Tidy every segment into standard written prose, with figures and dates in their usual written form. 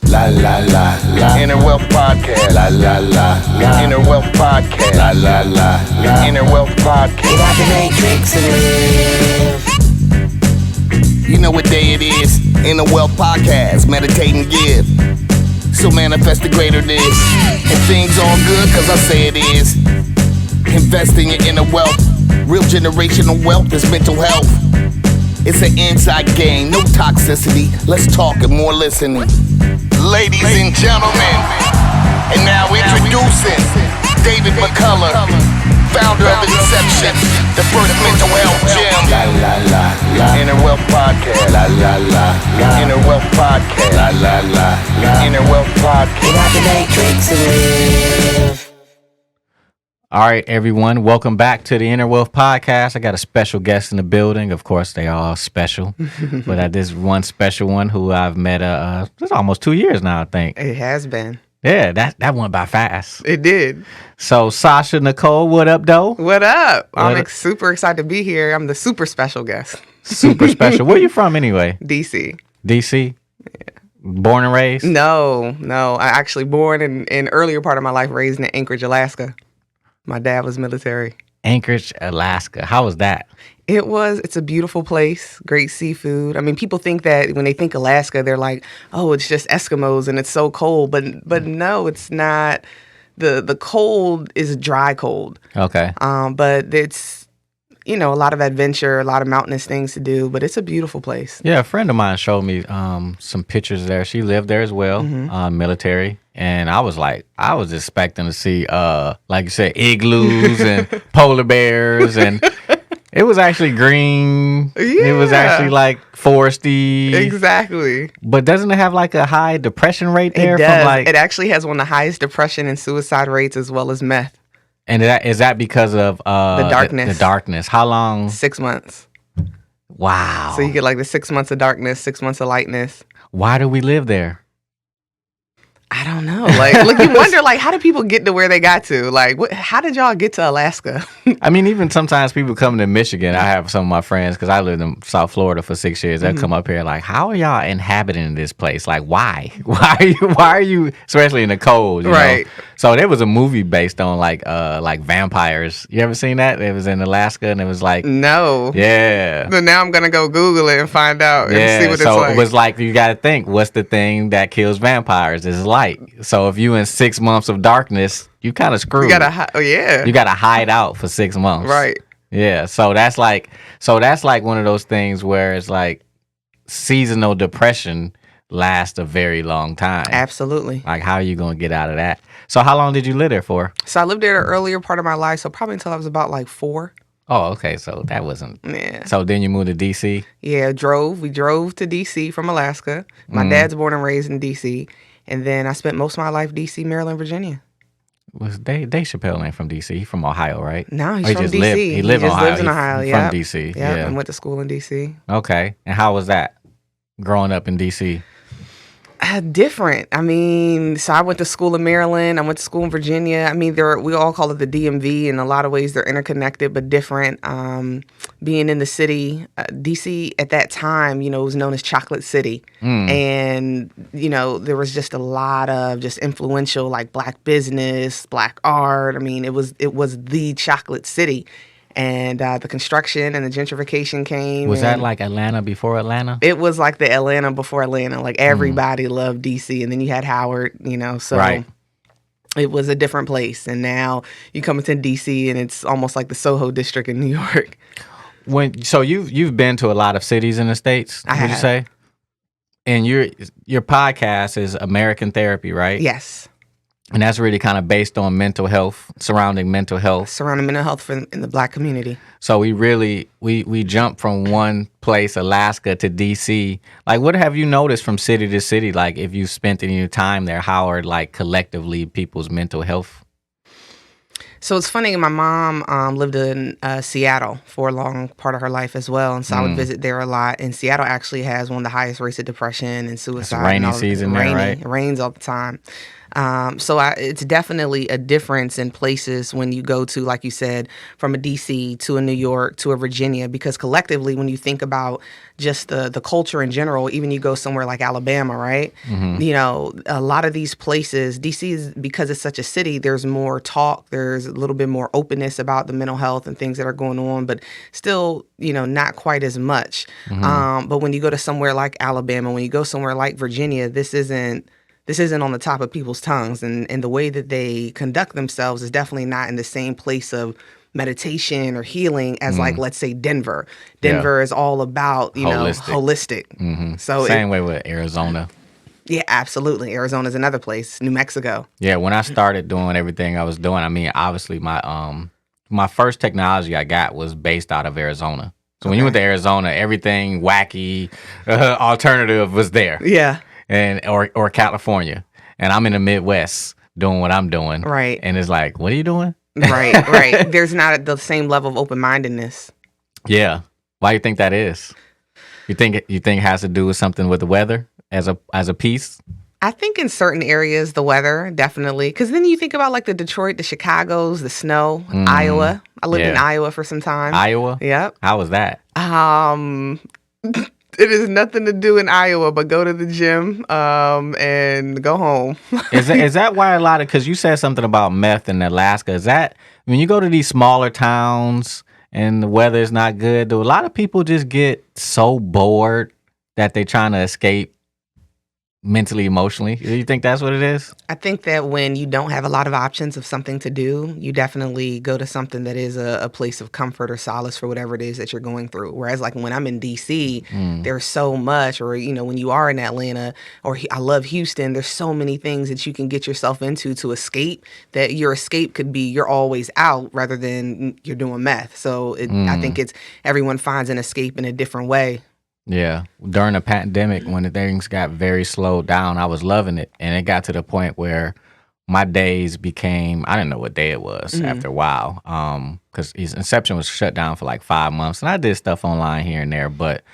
La la la la. Inner Wealth Podcast. La la la la. Inner Wealth Podcast. La la la la. Inner Wealth Podcast. Get out the matrix and live. You know what day it is? Inner Wealth Podcast. Meditate and give. So manifest the greater this. And things all good cause I say it is. Invest in your inner wealth. Real generational wealth is mental health. It's an inside game, no toxicity. Let's talk and more listening. Ladies and gentlemen, and now introducing David McCullar, founder of Inception, the first mental health gym. La la la la. Inner Wealth Podcast. La la la la. Inner Wealth Podcast. La la la la. Inner Wealth Podcast. Get out the matrix and live. All right, everyone. Welcome back to the Inner Wealth Podcast. I got a special guest in the building. Of course, they are all special. But this one special one who I've met it's almost 2 years now, I think. It has been. Yeah, that went by fast. It did. So, Sasha Nicole, what up, though? What up? What I'm up? Super excited to be here. I'm the super special guest. Super special. Where you from anyway? DC. DC? Yeah. Born and raised? No. I actually born in earlier part of my life, raised in Anchorage, Alaska. My dad was military. Anchorage, Alaska. How was that? It's a beautiful place, great seafood. I mean, people think that when they think Alaska, they're like, oh, it's just Eskimos and it's so cold. But no, it's not. The cold is dry cold. Okay. But it's, a lot of adventure, a lot of mountainous things to do. But it's a beautiful place. Yeah, a friend of mine showed me some pictures there. She lived there as well, military. And I was expecting to see, like you said, igloos and polar bears. And it was actually green. Yeah. It was actually like foresty. Exactly. But doesn't it have like a high depression rate there? It does. From It actually has one of the highest depression and suicide rates as well as meth. And is that because of the darkness? The darkness. How long? 6 months. Wow. So you get like the 6 months of darkness, 6 months of lightness. Why do we live there? I don't know. Look, you wonder, how do people get to where they got to? How did y'all get to Alaska? I mean, even sometimes people come to Michigan. I have some of my friends, because I lived in South Florida for 6 years. They'll come up here like, how are y'all inhabiting this place? Like, why? Why are you, especially in the cold, you Right. know? So there was a movie based on like vampires. You ever seen that? It was in Alaska, and it was like, No. yeah. But now I'm going to go Google it and find out and see what so it's like. it was like, you got to think, what's the thing that kills vampires? Is light. So if you in 6 months of darkness, you kind of screwed. You got to, You got to hide out for 6 months. Right. Yeah. So that's like one of those things where it's like seasonal depression lasts a very long time. Absolutely. Like, how are you going to get out of that? So how long did you live there for? So I lived there the earlier part of my life, so probably until I was about 4. Oh, okay. So that wasn't. Yeah. So then you moved to DC? Yeah, we drove to DC from Alaska. My dad's born and raised in DC. And then I spent most of my life DC, Maryland, Virginia. Was Dave Chappelle ain't from DC? He's from Ohio, right? No, he's Or from just DC. He lives in Ohio. Lives in Ohio, yeah. From DC. Yeah, Yeah. and went to school in DC. Okay. And how was that growing up in DC? Different. I mean, so I went to school in Maryland. I went to school in Virginia. I mean, we all call it the DMV. In a lot of ways, they're interconnected, but different. Being in the city, DC at that time, was known as Chocolate City. And, there was just a lot of just influential, like Black business, Black art. I mean, it was the Chocolate City. And the construction and the gentrification came. Was that like Atlanta before Atlanta? It was like the Atlanta before Atlanta. Like everybody loved DC, and then you had Howard. So right. It was a different place. And now you come into DC, and it's almost like the Soho district in New York. So you've been to a lot of cities in the States. I would have. you say? And your podcast is Amerikan Therapy, right? Yes. And that's really kind of based on mental health, surrounding mental health. Surrounding mental health in the Black community. So we jump from one place, Alaska, to DC. Like, what have you noticed from city to city? Like, if you spent any time there, how are like collectively people's mental health? So it's funny, my mom lived in Seattle for a long part of her life as well, and so I would visit there a lot. And Seattle actually has one of the highest rates of depression and suicide. It's rainy season there, right? It rains all the time. It's definitely a difference in places when you go to, like you said, from a DC to a New York to a Virginia, because collectively, when you think about just the culture in general, even you go somewhere like Alabama, right? You know, a lot of these places, DC is, because it's such a city, there's more talk, there's a little bit more openness about the mental health and things that are going on, but still, you know, not quite as much. But when you go to somewhere like Alabama, when you go somewhere like Virginia, this isn't on the top of people's tongues, and the way that they conduct themselves is definitely not in the same place of meditation or healing as like, let's say, Denver. Denver is all about, you know, holistic. So same way with Arizona. Yeah, absolutely. Arizona's another place. New Mexico. Yeah, when I started doing everything I was doing, I mean, obviously my first technology I got was based out of Arizona. So when you went to Arizona, everything wacky, alternative was there. Yeah. And or California. And I'm in the Midwest doing what I'm doing. Right. And it's like, what are you doing? Right. There's not the same level of open-mindedness. Yeah. Why do you think that is? You think it has to do with something with the weather as a piece? I think in certain areas, the weather, definitely. Because then you think about like the Detroit, the Chicagos, the snow, Iowa. I lived in Iowa for some time. Iowa? Yep. How was that? It is nothing to do in Iowa but go to the gym and go home. Is that why a lot of, because you said something about meth in Alaska, is that when you go to these smaller towns and the weather is not good, do a lot of people just get so bored that they're trying to escape mentally, emotionally? Do you think that's what it is? I think that when you don't have a lot of options of something to do, you definitely go to something that is a place of comfort or solace for whatever it is that you're going through. Whereas like when I'm in DC, there's so much, or, you know, when you are in Atlanta, or I love Houston, there's so many things that you can get yourself into to escape, that your escape could be you're always out rather than you're doing meth. So I think everyone finds an escape in a different way. Yeah. During the pandemic, when the things got very slowed down, I was loving it. And it got to the point where my days became, I didn't know what day it was after a while. Because Inception was shut down for like 5 months. And I did stuff online here and there. But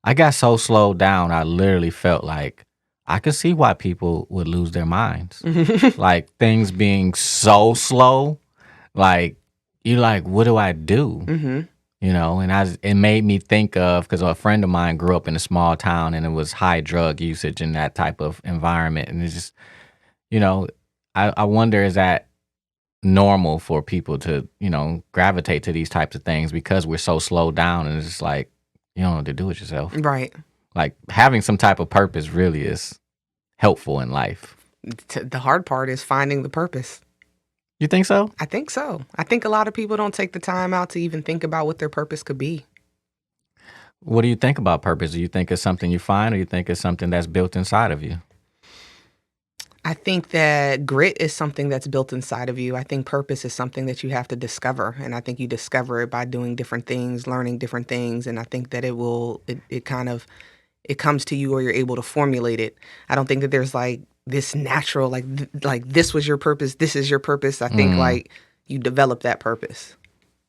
I got so slowed down, I literally felt like I could see why people would lose their minds. Like things being so slow. Like, you're like, what do I do? You know, and it made me think of, because a friend of mine grew up in a small town and it was high drug usage in that type of environment. And it's just, you know, I wonder, is that normal for people to, you know, gravitate to these types of things because we're so slowed down and it's just like, you don't know what to do with yourself. Right. Like having some type of purpose really is helpful in life. The hard part is finding the purpose. You think so? I think so. I think a lot of people don't take the time out to even think about what their purpose could be. What do you think about purpose? Do you think it's something you find, or you think it's something that's built inside of you? I think that grit is something that's built inside of you. I think purpose is something that you have to discover. And I think you discover it by doing different things, learning different things. And I think that it comes to you, or you're able to formulate it. I don't think that there's like this natural, like this was your purpose, this is your purpose. I think like you develop that purpose.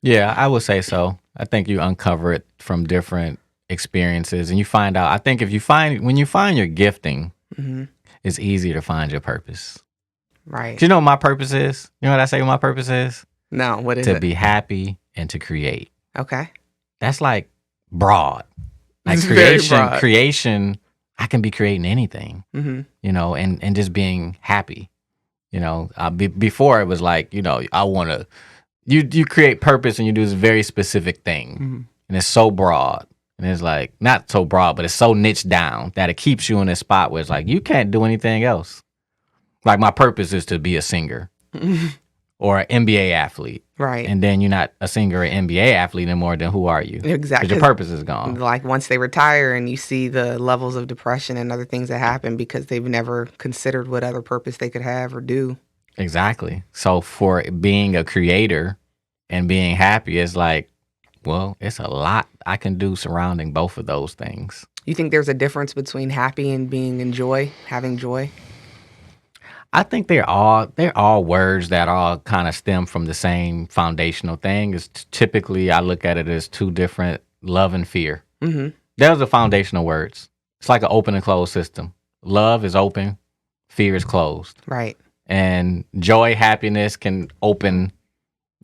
Yeah, I would say so. I think you uncover it from different experiences, and you find out. I think when you find your gifting, it's easier to find your purpose. Right. Do you know what my purpose is? You know what I say my purpose is? No, what is it? To be happy and to create. Okay. That's like broad. Like creation, I can be creating anything, you know, and just being happy, you know. Before it was like, you know, I want to, you create purpose and you do this very specific thing, and it's so broad, and it's like not so broad, but it's so niched down that it keeps you in a spot where it's like you can't do anything else. Like my purpose is to be a singer or an NBA athlete. Right. And then you're not a singer or NBA athlete anymore, then who are you? Exactly. Because your purpose is gone. Like once they retire and you see the levels of depression and other things that happen because they've never considered what other purpose they could have or do. Exactly. So for being a creator and being happy, it's like, well, it's a lot I can do surrounding both of those things. You think there's a difference between happy and being in joy, having joy? I think they're all words that all kind of stem from the same foundational thing. It's typically, I look at it as two different, love and fear. Those are foundational words. It's like an open and closed system. Love is open, fear is closed. Right. And joy, happiness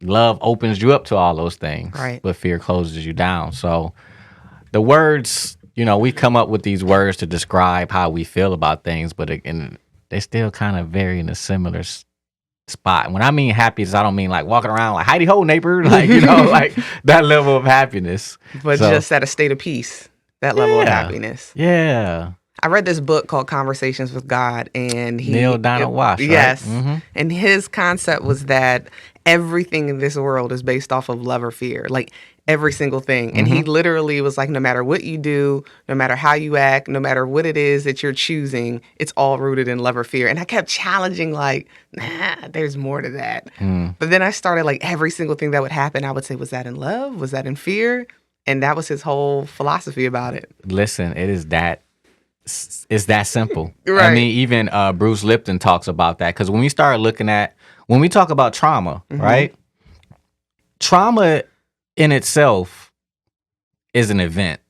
love opens you up to all those things. Right. But fear closes you down. So the words, we come up with these words to describe how we feel about things, but again, they still kind of vary in a similar spot. When I mean happiness, I don't mean like walking around like Heidi ho neighbor, like like that level of happiness, but just at a state of peace, that level of happiness. Yeah. I read this book called Conversations with God, and Neil Donald Walsh, right? Yes. Mm-hmm. And his concept was that everything in this world is based off of love or fear, like every single thing. And he literally was like, no matter what you do, no matter how you act, no matter what it is that you're choosing, it's all rooted in love or fear. And I kept challenging like, nah, there's more to that. But then I started like every single thing that would happen, I would say, was that in love? Was that in fear? And that was his whole philosophy about it. Listen, it's that simple. Right. I mean, even Bruce Lipton talks about that, because when we talk about trauma, right? Trauma in itself is an event.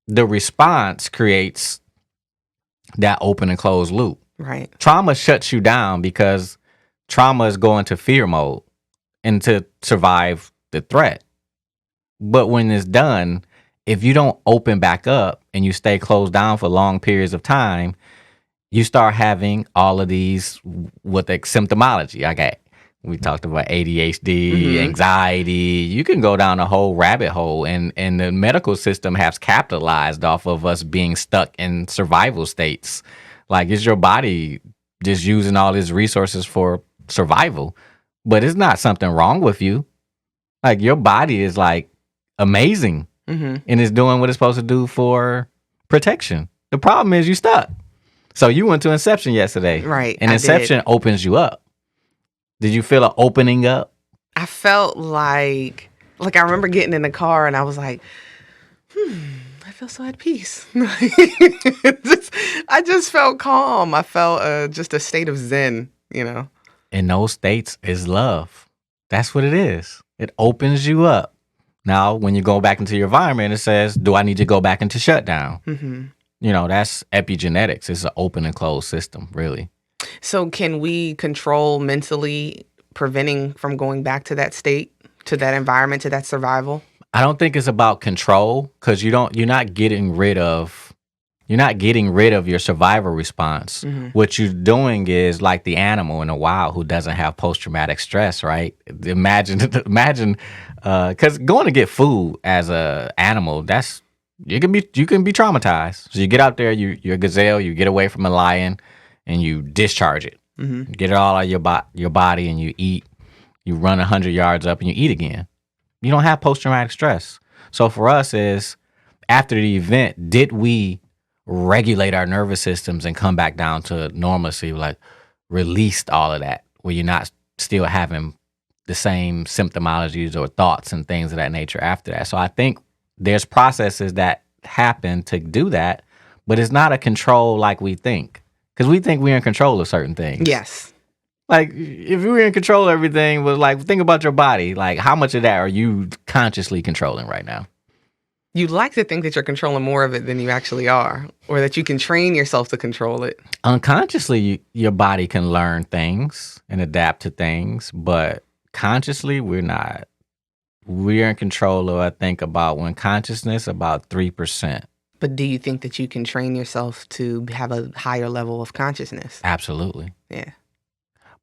The response creates that open and closed loop. Right. Trauma shuts you down because trauma is going to fear mode and to survive the threat. But when it's done, if you don't open back up and you stay closed down for long periods of time, you start having all of these symptomology. We talked about ADHD, anxiety. You can go down a whole rabbit hole, and the medical system has capitalized off of us being stuck in survival states. Like, it's your body just using all its resources for survival, but it's not something wrong with you. Like, your body is like amazing. And it's doing what it's supposed to do for protection. The problem is you stuck. So you went to Inception yesterday. Right. And Inception opens you up. Did you feel an opening up? I felt like I remember getting in the car and I was like, I feel so at peace. I just felt calm. I felt just a state of zen, In those states is love. That's what it is. It opens you up. Now, when you go back into your environment, it says, do I need to go back into shutdown? That's epigenetics. It's an open and closed system, really. So can we control mentally preventing from going back to that state, to that environment, to that survival? I don't think it's about control, because you're not getting rid of your survival response. What you're doing is like the animal in the wild who doesn't have post-traumatic stress, right? Imagine, because going to get food as a animal, you can be traumatized. So you get out there, you're a gazelle, you get away from a lion, and you discharge it. Get it all out of your body, and you eat. You run 100 yards up, and you eat again. You don't have post-traumatic stress. So for us is, after the event, did we regulate our nervous systems and come back down to normalcy, like released all of that, where you're not still having the same symptomologies or thoughts and things of that nature after that. So I think there's processes that happen to do that, but it's not a control like we think, because we think we're in control of certain things. Yes. Like, if you were in control of everything, was like, think about your body. Like, how much of that are you consciously controlling right now? You'd like to think that you're controlling more of it than you actually are, or that you can train yourself to control it. Unconsciously, your body can learn things and adapt to things, but consciously, we're not. We're in control of, I think, when consciousness, about 3%. But do you think that you can train yourself to have a higher level of consciousness? Absolutely. Yeah.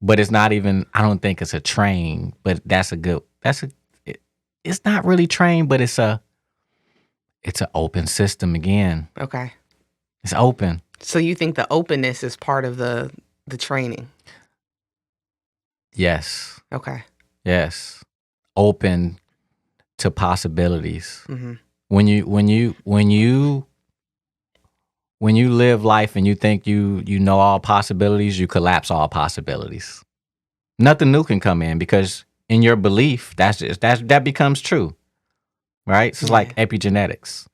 But it's not even, I don't think it's a train, but it's not really trained, but it's an open system again. Okay. It's open. So you think the openness is part of the training? Yes. Okay. Yes. Open to possibilities. When you live life and you think you know all possibilities, you collapse all possibilities. Nothing new can come in, because in your belief, that becomes true, right? So it's like epigenetics.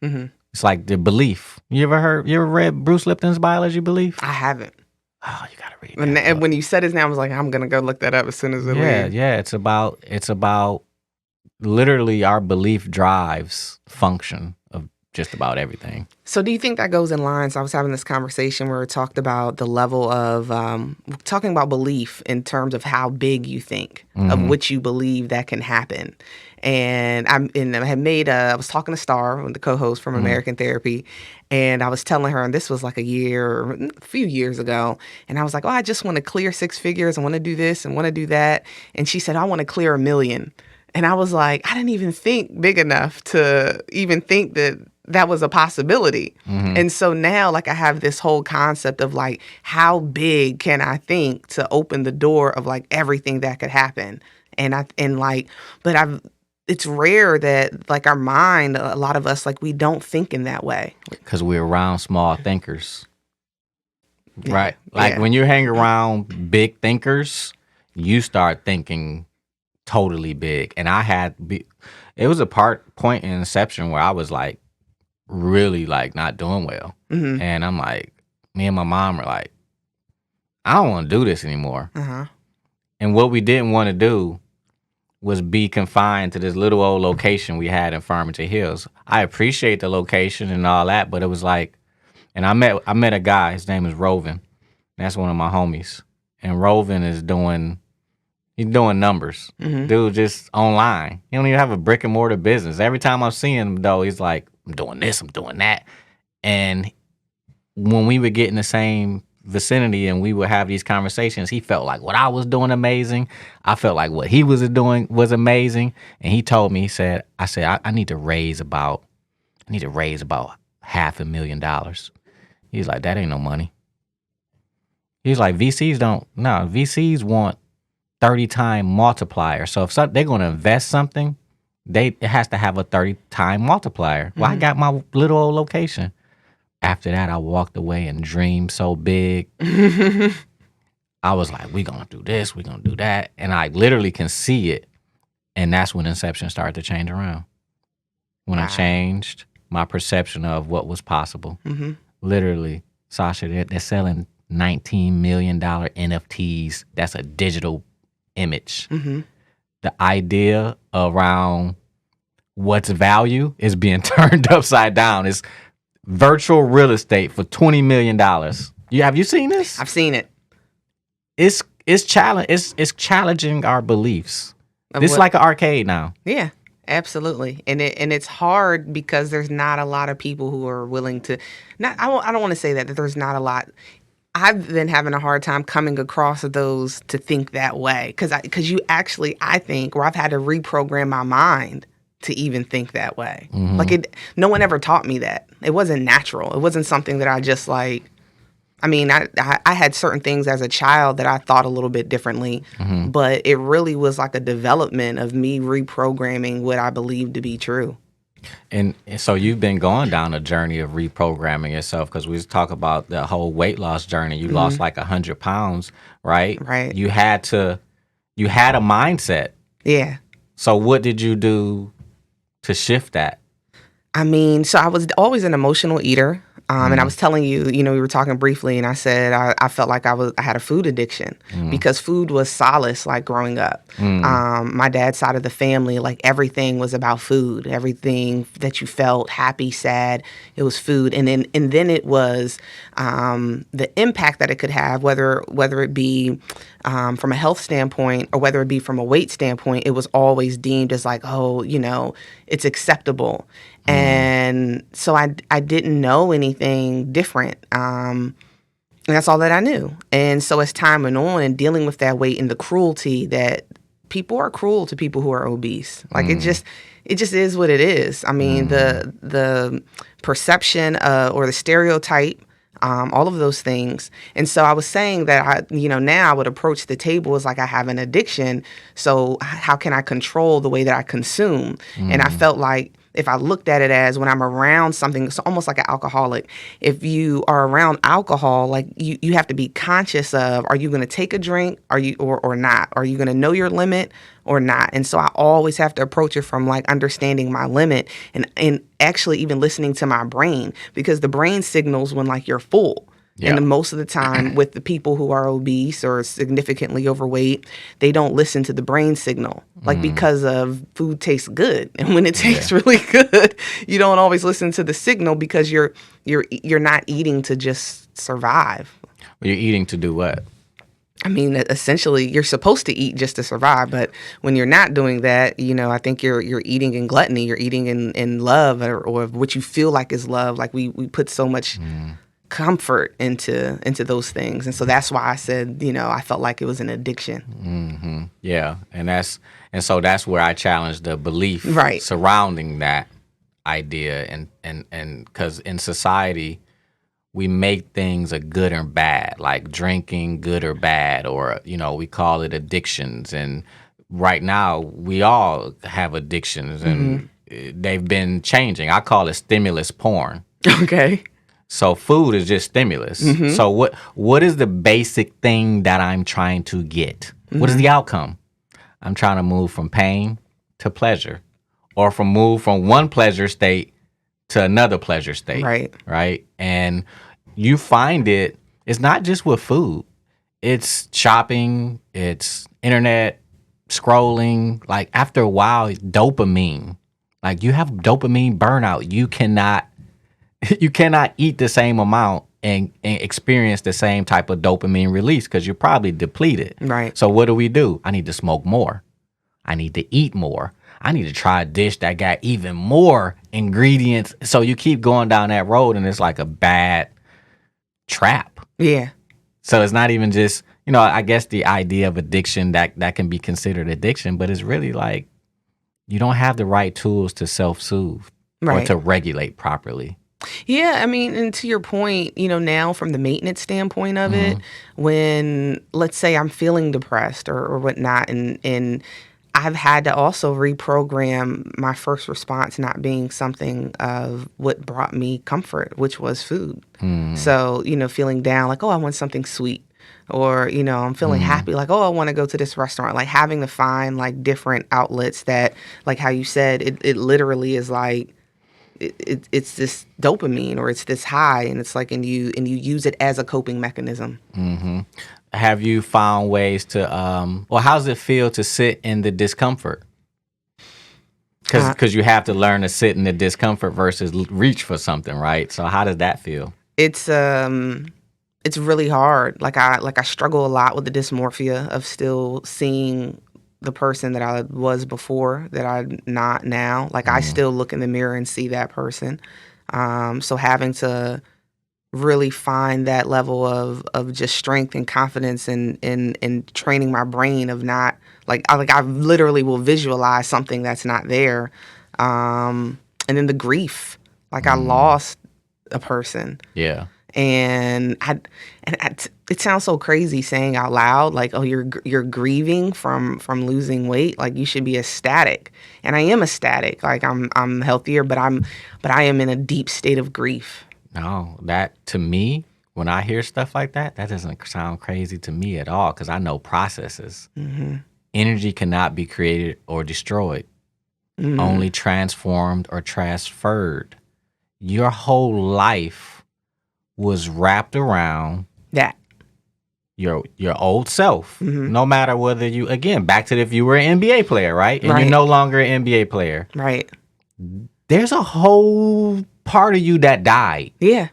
It's like the belief. You ever read Bruce Lipton's Biology Belief? I haven't. Oh, you gotta read that. And when you said his name, I was like, I'm gonna go look that up as soon as it leaves. Yeah. It's about literally our belief drives function just about everything. So do you think that goes in line? So I was having this conversation where we talked about the level of talking about belief in terms of how big you think of which you believe that can happen. And I was talking to Star, the co-host from Amerikan Therapy, and I was telling her, and this was like a few years ago, and I was like, oh, I just want to clear 6 figures. I want to do this and want to do that. And she said, I want to clear 1 million. And I was like, I didn't even think big enough to even think that was a possibility. And so now, like, I have this whole concept of like, how big can I think to open the door of like everything that could happen? It's rare that like our mind, a lot of us, like, we don't think in that way. Because we're around small thinkers. Right? Like when you hang around big thinkers, you start thinking totally big. And it was a point in inception where I was like really like not doing well. And I'm like, me and my mom were like, I don't want to do this anymore. And what we didn't want to do was be confined to this little old location we had in Farmington Hills. I appreciate the location and all that, but it was like, and I met a guy, his name is Rovin. That's one of my homies. And Rovin is doing numbers. Dude just online. He don't even have a brick and mortar business. Every time I see him though, he's like, I'm doing this, I'm doing that. And when we would get in the same vicinity and we would have these conversations, he felt like what I was doing amazing. I felt like what he was doing was amazing. And he told me, I need to raise about $500,000. He's like, that ain't no money. He's like, VCs want 30-time multiplier. So if they're going to invest something, it has to have a 30-time multiplier. Well, I got my little old location. After that, I walked away and dreamed so big. I was like, we going to do this, we going to do that. And I literally can see it. And that's when Inception started to change around. When I changed my perception of what was possible. Literally, Sasha, they're selling $19 million NFTs. That's a digital image. The idea around what's value is being turned upside down. It's virtual real estate for $20 million. Have you seen this? I've seen it. It's challenging our beliefs. It's like an arcade now. Yeah, absolutely. And it's hard because there's not a lot of people who are willing to. I don't want to say that there's not a lot. I've been having a hard time coming across those to think that way because you actually, I think, where I've had to reprogram my mind to even think that way. No one ever taught me that. It wasn't natural. It wasn't something that I just like. I mean, I had certain things as a child that I thought a little bit differently, but it really was like a development of me reprogramming what I believed to be true. And so you've been going down a journey of reprogramming yourself because we talk about the whole weight loss journey. You lost like 100 pounds, right? Right. You had a mindset. Yeah. So what did you do to shift that? I mean, so I was always an emotional eater. And I was telling you, we were talking briefly, and I said I felt like I had a food addiction because food was solace, like growing up. My dad's side of the family, like everything was about food. Everything that you felt, happy, sad, it was food. And then it was the impact that it could have, whether it be from a health standpoint or whether it be from a weight standpoint, it was always deemed as like, oh, it's acceptable. And so I didn't know anything different. And that's all that I knew. And so as time went on and dealing with that weight and the cruelty that people are cruel to people who are obese. Like it just is what it is. I mean, the perception or the stereotype, all of those things. And so I was saying that now I would approach the table as like I have an addiction. So how can I control the way that I consume? And I felt like if I looked at it as when I'm around something, it's almost like an alcoholic. If you are around alcohol, like you have to be conscious of, are you going to take a drink? Are you or not? Are you going to know your limit or not? And so I always have to approach it from like understanding my limit and actually even listening to my brain, because the brain signals when like you're full. Yeah. And most of the time with the people who are obese or significantly overweight, they don't listen to the brain signal, like because of food tastes good. And when it tastes really good, you don't always listen to the signal because you're not eating to just survive. You're eating to do what? I mean, essentially, you're supposed to eat just to survive, but when you're not doing that, I think you're eating in gluttony. You're eating in love or what you feel like is love. Like we put so much comfort into those things, and so that's why I said, I felt like it was an addiction. Mm-hmm. Yeah, and so that's where I challenge the belief surrounding that idea, and because in society, we make things a good or bad, like drinking good or bad, or, we call it addictions. And right now, we all have addictions, and they've been changing. I call it stimulus porn. Okay. So food is just stimulus. So what is the basic thing that I'm trying to get? What is the outcome? I'm trying to move from pain to pleasure, or move from one pleasure state to another pleasure state. Right. And you find it's not just with food. It's shopping, it's internet scrolling. Like after a while, it's dopamine. Like you have dopamine burnout. You cannot eat the same amount and experience the same type of dopamine release because you're probably depleted. Right. So what do? I need to smoke more. I need to eat more. I need to try a dish that got even more ingredients. So you keep going down that road, and it's like a bad trap. Yeah. So it's not even just, I guess the idea of addiction that can be considered addiction, but it's really like you don't have the right tools to self-soothe or to regulate properly. Yeah, I mean, and to your point, now from the maintenance standpoint of it, when let's say I'm feeling depressed or whatnot, and I've had to also reprogram my first response not being something of what brought me comfort, which was food. So, feeling down, like, oh, I want something sweet. Or, I'm feeling happy, like, oh, I want to go to this restaurant. Like having to find like different outlets that, like how you said, it literally is like, it's this dopamine or it's this high, and it's like, and you use it as a coping mechanism. Have you found ways to, how does it feel to sit in the discomfort? Because you have to learn to sit in the discomfort versus reach for something, right? So how does that feel? It's really hard. Like I struggle a lot with the dysmorphia of still seeing the person that I was before that I'm not now. Like I still look in the mirror and see that person. So having to really find that level of just strength and confidence and training my brain of not I literally will visualize something that's not there. And then the grief, like I lost a person. Yeah. And it sounds so crazy saying out loud, like, oh, you're grieving from losing weight. Like you should be ecstatic, and I am ecstatic. Like I'm healthier, but I am in a deep state of grief. No, that to me, when I hear stuff like that doesn't sound crazy to me at all because I know processes. Energy cannot be created or destroyed, only transformed or transferred. Your whole life was wrapped around that your old self. No matter whether you, again, back to if you were an NBA player, right? And you're no longer an NBA player. Right. There's a whole part of you that died. Yeah.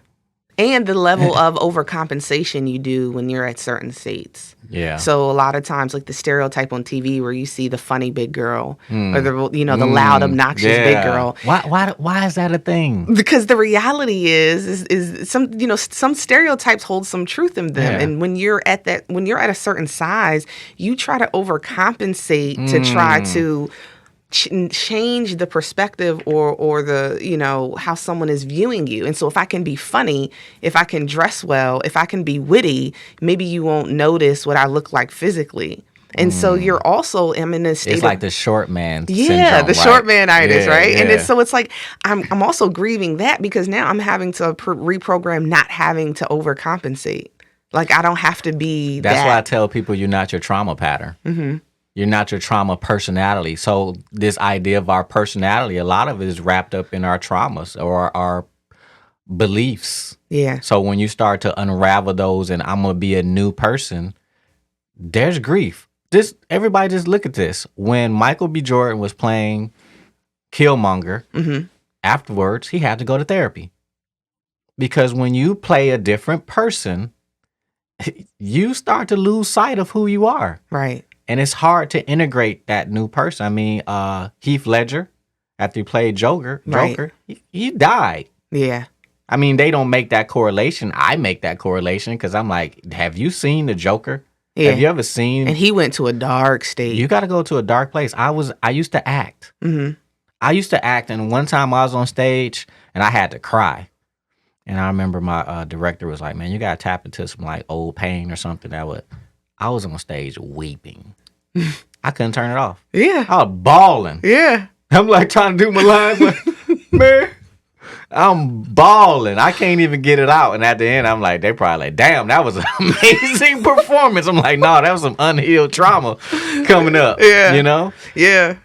And the level of overcompensation you do when you're at certain states. Yeah. So a lot of times, like the stereotype on TV where you see the funny big girl or the the loud, obnoxious big girl. Why is that a thing? Because the reality is some stereotypes hold some truth in them, and when you're at a certain size, you try to overcompensate to try to change the perspective or the how someone is viewing you. And so if I can be funny, if I can dress well, if I can be witty, maybe you won't notice what I look like physically. And so you're also in a state it's like the short man syndrome, the short man-itis, right? Yeah. And so it's like I'm also grieving that because now I'm having to reprogram not having to overcompensate. Like I don't have to be That's why I tell people you're not your trauma pattern. You're not your trauma personality. So this idea of our personality, a lot of it is wrapped up in our traumas or our beliefs. Yeah. So when you start to unravel those and I'm going to be a new person, there's grief. Everybody just look at this. When Michael B. Jordan was playing Killmonger, afterwards, he had to go to therapy. Because when you play a different person, you start to lose sight of who you are. Right. And it's hard to integrate that new person. I mean, Heath Ledger, after he played Joker, he died. Yeah. I mean, they don't make that correlation. I make that correlation because I'm like, have you seen the Joker? Yeah. Have you ever seen? And he went to a dark state. You got to go to a dark place. I used to act. I used to act, and one time I was on stage and I had to cry. And I remember my director was like, "Man, you got to tap into some like old pain or something." I was on stage weeping. I couldn't turn it off. Yeah. I was bawling. Yeah. I'm like trying to do my lines, like, man, I'm bawling. I can't even get it out. And at the end, I'm like, they probably like, damn, that was an amazing performance. I'm like, no, that was some unhealed trauma coming up. Yeah. You know? Yeah.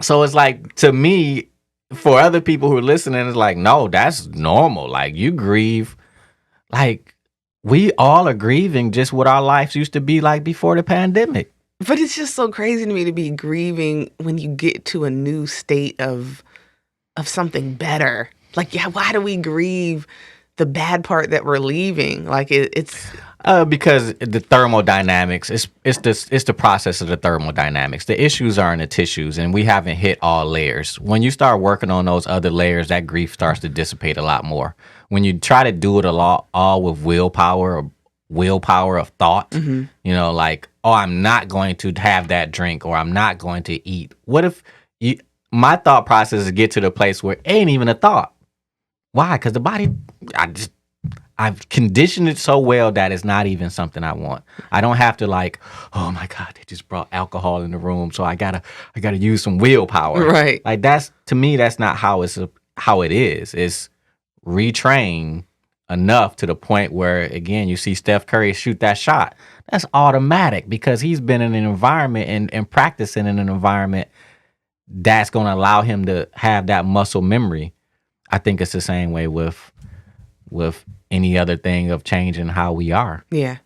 So it's like, to me, for other people who are listening, it's like, no, that's normal. Like, you grieve. Like, we all are grieving just what our lives used to be like before the pandemic. But it's just so crazy to me to be grieving when you get to a new state of something better. Like, yeah, why do we grieve the bad part that we're leaving? Like, it's because the thermodynamics, it's the process of the thermodynamics. The issues are in the tissues, and we haven't hit all layers. When you start working on those other layers, that grief starts to dissipate a lot more. When you try to do it all with willpower of thought, you know, like, oh, I'm not going to have that drink, or I'm not going to eat. What if my thought process is get to the place where it ain't even a thought? Why? Because the body, I've conditioned it so well that it's not even something I want. I don't have to like, oh my God, they just brought alcohol in the room, so I gotta use some willpower. Right. Like, that's, to me, that's not how it is. It's retrain enough to the point where, again, you see Steph Curry shoot that shot. That's automatic because he's been in an environment and practicing in an environment that's going to allow him to have that muscle memory. I think it's the same way with any other thing of changing how we are. Yeah.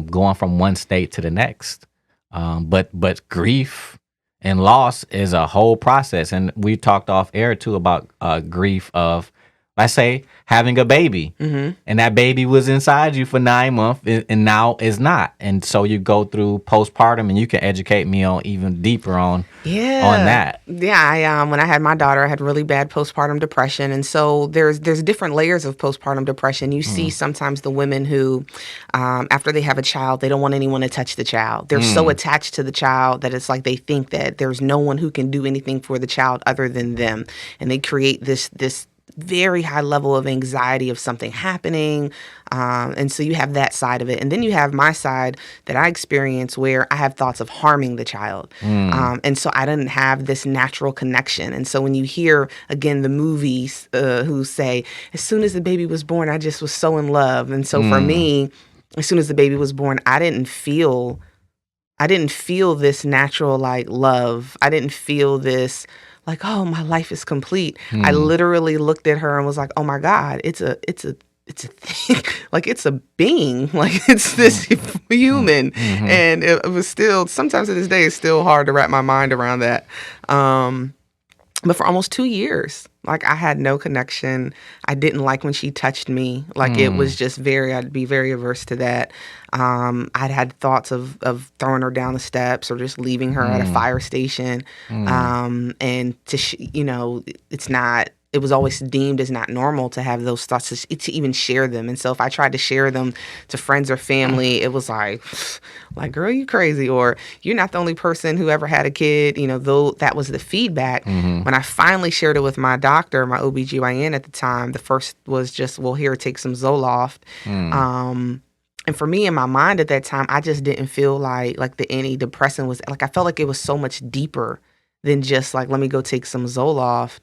Going from one state to the next. But grief and loss is a whole process. And we talked off air too about grief of, let's say, having a baby, and that baby was inside you for 9 months and now is not. And so you go through postpartum, and you can educate me on even deeper on that. Yeah, when I had my daughter, I had really bad postpartum depression. And so there's different layers of postpartum depression. You see sometimes the women who, after they have a child, they don't want anyone to touch the child. They're so attached to the child that it's like they think that there's no one who can do anything for the child other than them. And they create this very high level of anxiety of something happening. And so you have that side of it. And then you have my side that I experience where I have thoughts of harming the child. And so I didn't have this natural connection. And so when you hear, again, the movies who say, as soon as the baby was born, I just was so in love. And so for me, as soon as the baby was born, I didn't feel this natural, like, love. I didn't feel this, like, oh, my life is complete. I literally looked at her and was like, oh my God, it's a thing. Like, it's a being. Like, it's this human. And it was still, sometimes to this day, it's still hard to wrap my mind around that. But for almost 2 years, like, I had no connection. I didn't like when she touched me. Like, it was just I'd be very averse to that. I'd had thoughts of throwing her down the steps or just leaving her at a fire station. And it was always deemed as not normal to have those thoughts, to even share them. And so if I tried to share them to friends or family, it was like, girl, you crazy, or you're not the only person who ever had a kid, though that was the feedback. When I finally shared it with my doctor, my OBGYN at the time, the first was just, well, here, take some Zoloft. And for me, in my mind at that time, I just didn't feel like the antidepressant was, like, I felt like it was so much deeper than just, like, let me go take some Zoloft.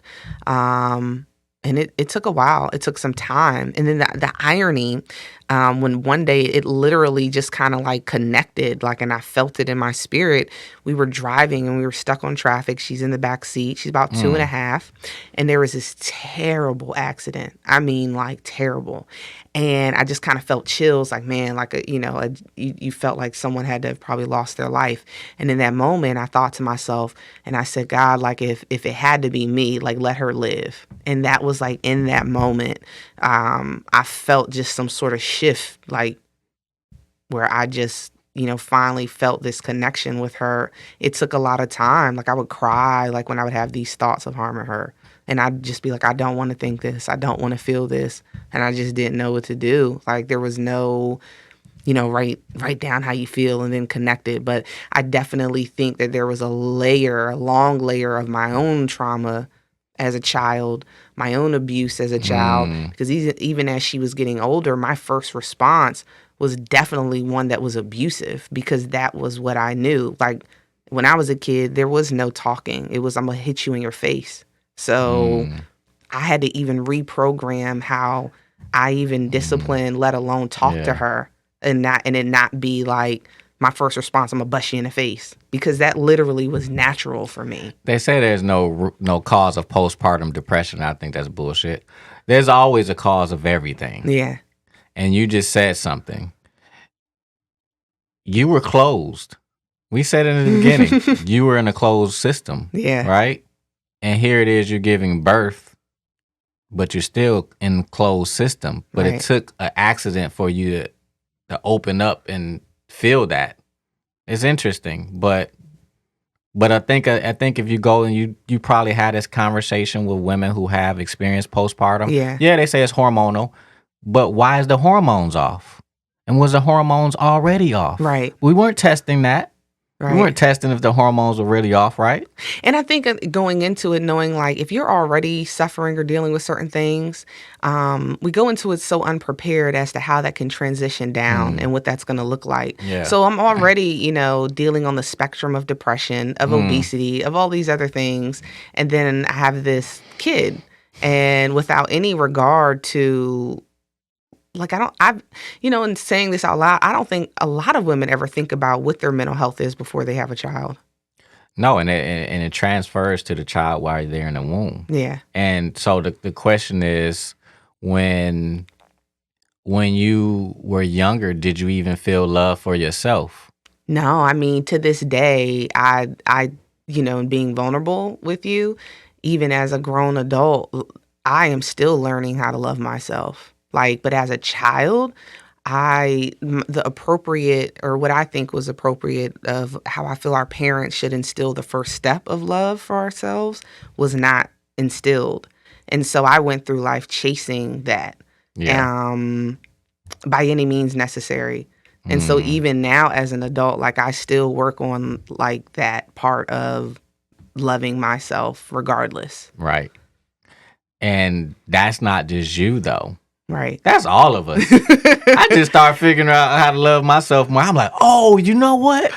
And it took a while. It took some time. And then the irony, when one day it literally just kind of like connected, like, and I felt it in my spirit. We were driving and we were stuck on traffic. She's in the back seat. She's about 2.5. And there was this terrible accident. I mean, like terrible. And I just kind of felt chills, like, man, like, you felt like someone had to have probably lost their life. And in that moment, I thought to myself, and I said, God, like, if it had to be me, like, let her live. And that was like, in that moment, I felt just some sort of shift, like, where I just, finally felt this connection with her. It took a lot of time. Like, I would cry, like, when I would have these thoughts of harming her. And I'd just be like, I don't want to think this. I don't want to feel this. And I just didn't know what to do. Like, there was no, write down how you feel and then connect it. But I definitely think that there was a long layer of my own trauma as a child, my own abuse as a child. Because even as she was getting older, my first response was definitely one that was abusive, because that was what I knew. Like, when I was a kid, there was no talking. It was, I'm going to hit you in your face. So I had to even reprogram how I even discipline, let alone talk to her, and it not be like my first response, I'm gonna bust you in the face, because that literally was natural for me. They say there's no cause of postpartum depression. I think that's bullshit. There's always a cause of everything. Yeah. And you just said something. You were closed. We said it in the beginning. You were in a closed system. Yeah. Right? And here it is, you're giving birth, but you're still in a closed system. But Right. it took an accident for you to open up and feel that. It's interesting, but I think if you go and you probably had this conversation with women who have experienced postpartum. Yeah. They say it's hormonal, but why is the hormones off? And was the hormones already off? Right. We weren't testing that. Right. We weren't testing if the hormones were really off, right? And I think going into it, knowing like if you're already suffering or dealing with certain things, we go into it so unprepared as to how that can transition down and what that's going to look like. Yeah. So I'm already, dealing on the spectrum of depression, of obesity, of all these other things. And then I have this kid, and without any regard to, like, in saying this out loud, I don't think a lot of women ever think about what their mental health is before they have a child. No, and it transfers to the child while they're in the womb. Yeah. And so the question is, when you were younger, did you even feel love for yourself? No, I mean, to this day, I being vulnerable with you, even as a grown adult, I am still learning how to love myself. Like, but as a child, the appropriate, or what I think was appropriate of how I feel our parents should instill the first step of love for ourselves was not instilled. And so I went through life chasing that, by any means necessary. And so even now as an adult, like, I still work on like that part of loving myself regardless. Right. And that's not just you, though. Right. That's all of us. I just started figuring out how to love myself more. I'm like, oh, you know what?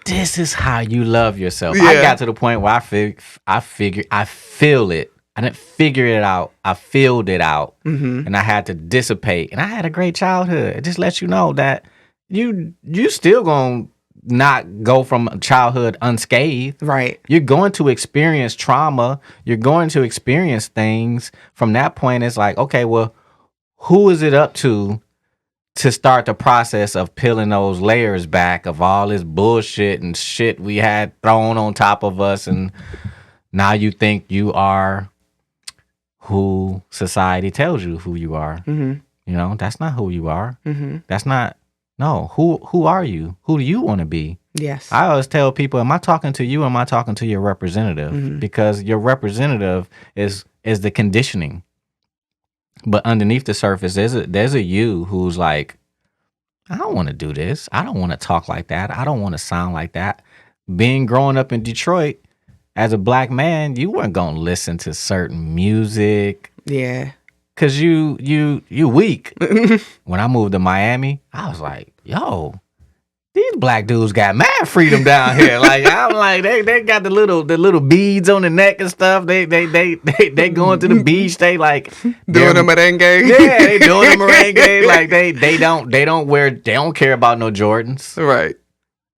This is how you love yourself. Yeah. I got to the point where I feel it. I didn't figure it out. I filled it out. And I had to dissipate. And I had a great childhood. It just lets you know that you still gonna not go from childhood unscathed. Right. You're going to experience trauma. You're going to experience things. From that point, it's like, okay, well, who is it up to start the process of peeling those layers back of all this bullshit and shit we had thrown on top of us, and now you think you are who society tells you who you are. That's not who you are. That's not. No, who are you? Who do you want to be? Yes. I always tell people, am I talking to you or am I talking to your representative? Because your representative is the conditioning. But underneath the surface, there's a you who's like, I don't want to do this. I don't want to talk like that. I don't want to sound like that. Growing up in Detroit, as a black man, you weren't going to listen to certain music. Yeah. Cause you weak. When I moved to Miami, I was like, yo, these black dudes got mad freedom down here. Like I'm like they got the little beads on the neck and stuff. They going to the beach. They like Doing a merengue. Yeah, they doing the merengue. Like they don't care about no Jordans. Right.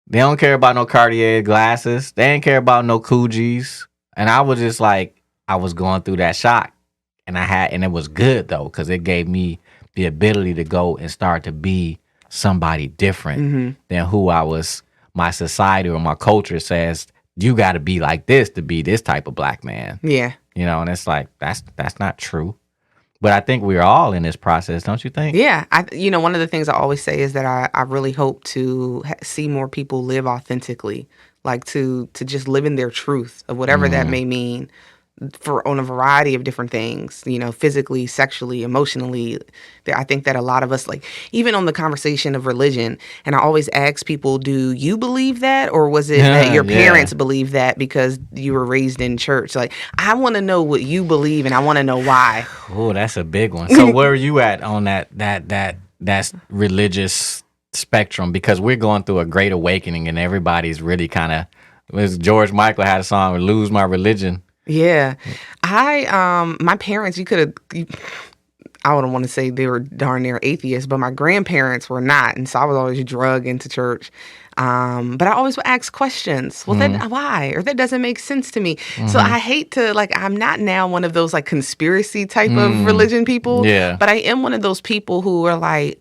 They don't care about no Cartier glasses. They ain't care about no Coogis. And I was just like, I was going through that shock, and it was good though, because it gave me the ability to go and start to be somebody different than who I was. My society or my culture says you got to be like this to be this type of black man. Yeah. You know, and it's like that's not true. But I think we're all in this process, don't you think? Yeah. One of the things I always say is that I really hope to see more people live authentically, like to just live in their truth of whatever that may mean on a variety of different things, physically, sexually, emotionally. I think that a lot of us, like even on the conversation of religion, and I always ask people, do you believe that? Or was it that your parents believe that because you were raised in church? Like, I want to know what you believe, and I want to know why. Oh, that's a big one. So where are you at on that religious spectrum? Because we're going through a great awakening, and everybody's really kind of, George Michael had a song, Lose My Religion. Yeah. My parents, I wouldn't want to say they were darn near atheists, but my grandparents were not. And so I was always drug into church. But I always would ask questions. Well, then why? Or that doesn't make sense to me. So I hate to, I'm not now one of those conspiracy type of religion people. Yeah. But I am one of those people who are like,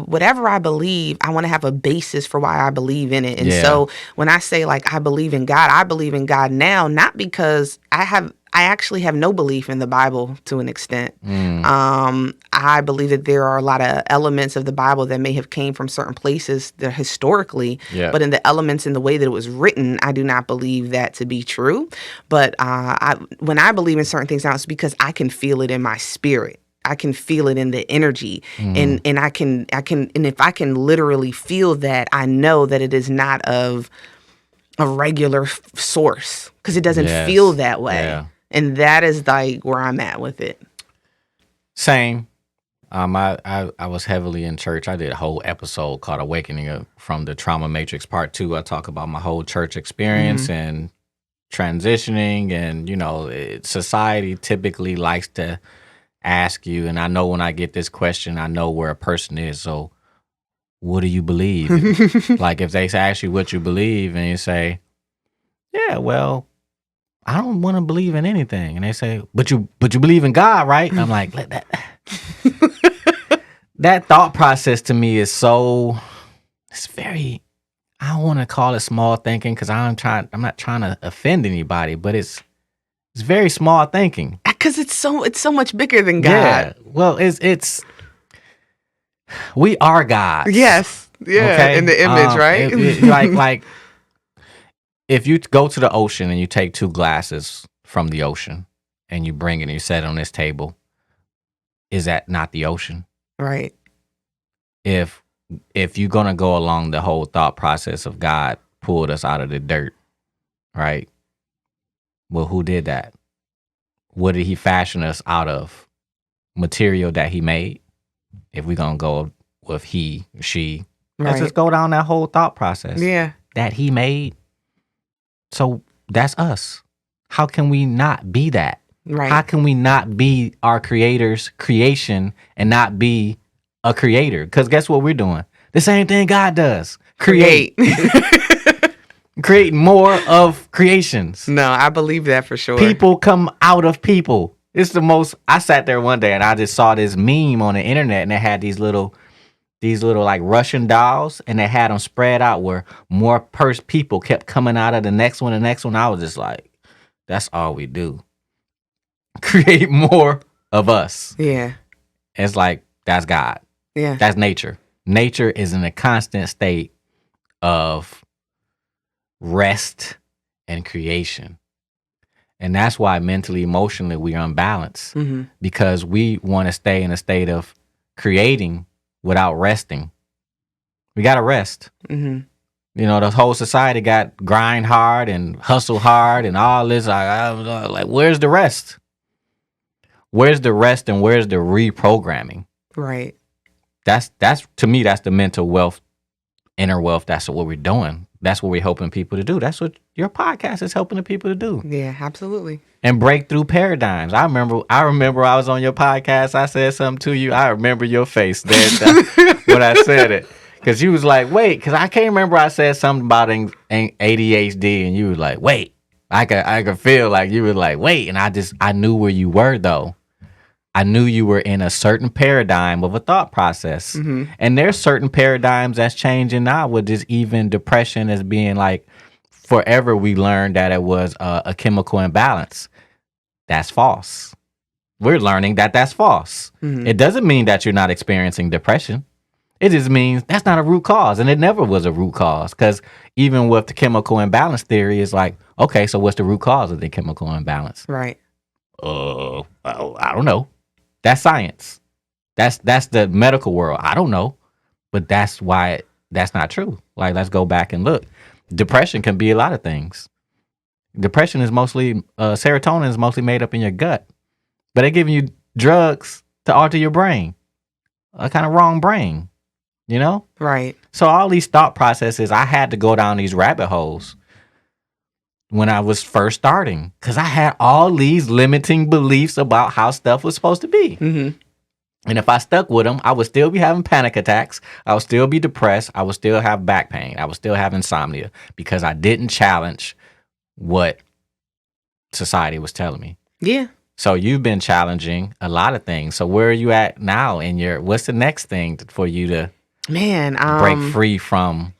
whatever I believe, I want to have a basis for why I believe in it. And so when I say I believe in God now, not because I actually have no belief in the Bible to an extent. I believe that there are a lot of elements of the Bible that may have came from certain places that historically, but in the elements in the way that it was written, I do not believe that to be true. But when I believe in certain things now, it's because I can feel it in my spirit. I can feel it in the energy, and I can, and if I can literally feel that, I know that it is not of a regular source because it doesn't feel that way. Yeah. And that is where I'm at with it. Same. I was heavily in church. I did a whole episode called Awakening from the Trauma Matrix Part 2. I talk about my whole church experience and transitioning. And, society typically likes to ask you, and I know when I get this question, I know where a person is. So what do you believe? If they ask you what you believe and you say, yeah, well, I don't want to believe in anything. And they say, but you believe in God, right? And I'm like, that thought process to me is it's very, I don't want to call it small thinking because I'm not trying to offend anybody, but it's very small thinking. Because it's so much bigger than God. Yeah. Well, we are God. Yes. Yeah. Okay? In the image, right? If you go to the ocean and you take 2 glasses from the ocean and you bring it and you set it on this table, is that not the ocean? Right. If you're going to go along the whole thought process of God pulled us out of the dirt, right? Well, who did that? What did he fashion us out of? Material that he made? If we're going to go with he, she, let's just go down that whole thought process. Yeah. That he made. So that's us. How can we not be that? Right. How can we not be our creator's creation and not be a creator? Because guess what we're doing? The same thing God does. Create. Create more of creations. No, I believe that for sure. People come out of people. It's the most. I sat there one day and I just saw this meme on the internet and it had these little Russian dolls, and they had them spread out where more people kept coming out of the next one. I was just like, that's all we do. Create more of us. Yeah. It's like, that's God. Yeah. That's nature. Nature is in a constant state of rest and creation. And that's why mentally, emotionally, we're unbalanced because we want to stay in a state of creating without resting. We got to rest. The whole society got grind hard and hustle hard and all this. Like, where's the rest? Where's the rest and where's the reprogramming? Right. That's to me, that's the mental wealth Inner Wealth, that's what we're doing. That's what we're helping people to do. That's what your podcast is helping the people to do. Yeah, absolutely. And break through paradigms. I remember I was on your podcast. I said something to you. I remember your face when I said it. Because you was like, wait, because I can't remember I said something about ADHD, and you was like, wait. I could feel like you were like, wait. And I knew where you were, though. I knew you were in a certain paradigm of a thought process. Mm-hmm. And there's certain paradigms that's changing now with just even depression as being like, forever we learned that it was a chemical imbalance. That's false. We're learning that that's false. Mm-hmm. It doesn't mean that you're not experiencing depression. It just means that's not a root cause. And it never was a root cause. Because even with the chemical imbalance theory, it's like, okay, so what's the root cause of the chemical imbalance? Right. I don't know. That's science. That's the medical world. I don't know. But that's why that's not true. Like, let's go back and look. Depression can be a lot of things. Depression is mostly, serotonin is mostly made up in your gut. But they're giving you drugs to alter your brain. A kind of wrong brain. You know? Right. So all these thought processes, I had to go down these rabbit holes when I was first starting. Because I had all these limiting beliefs about how stuff was supposed to be. Mm-hmm. And if I stuck with them, I would still be having panic attacks. I would still be depressed. I would still have back pain. I would still have insomnia because I didn't challenge what society was telling me. Yeah. So you've been challenging a lot of things. So where are you at now in what's the next thing for you to break free from?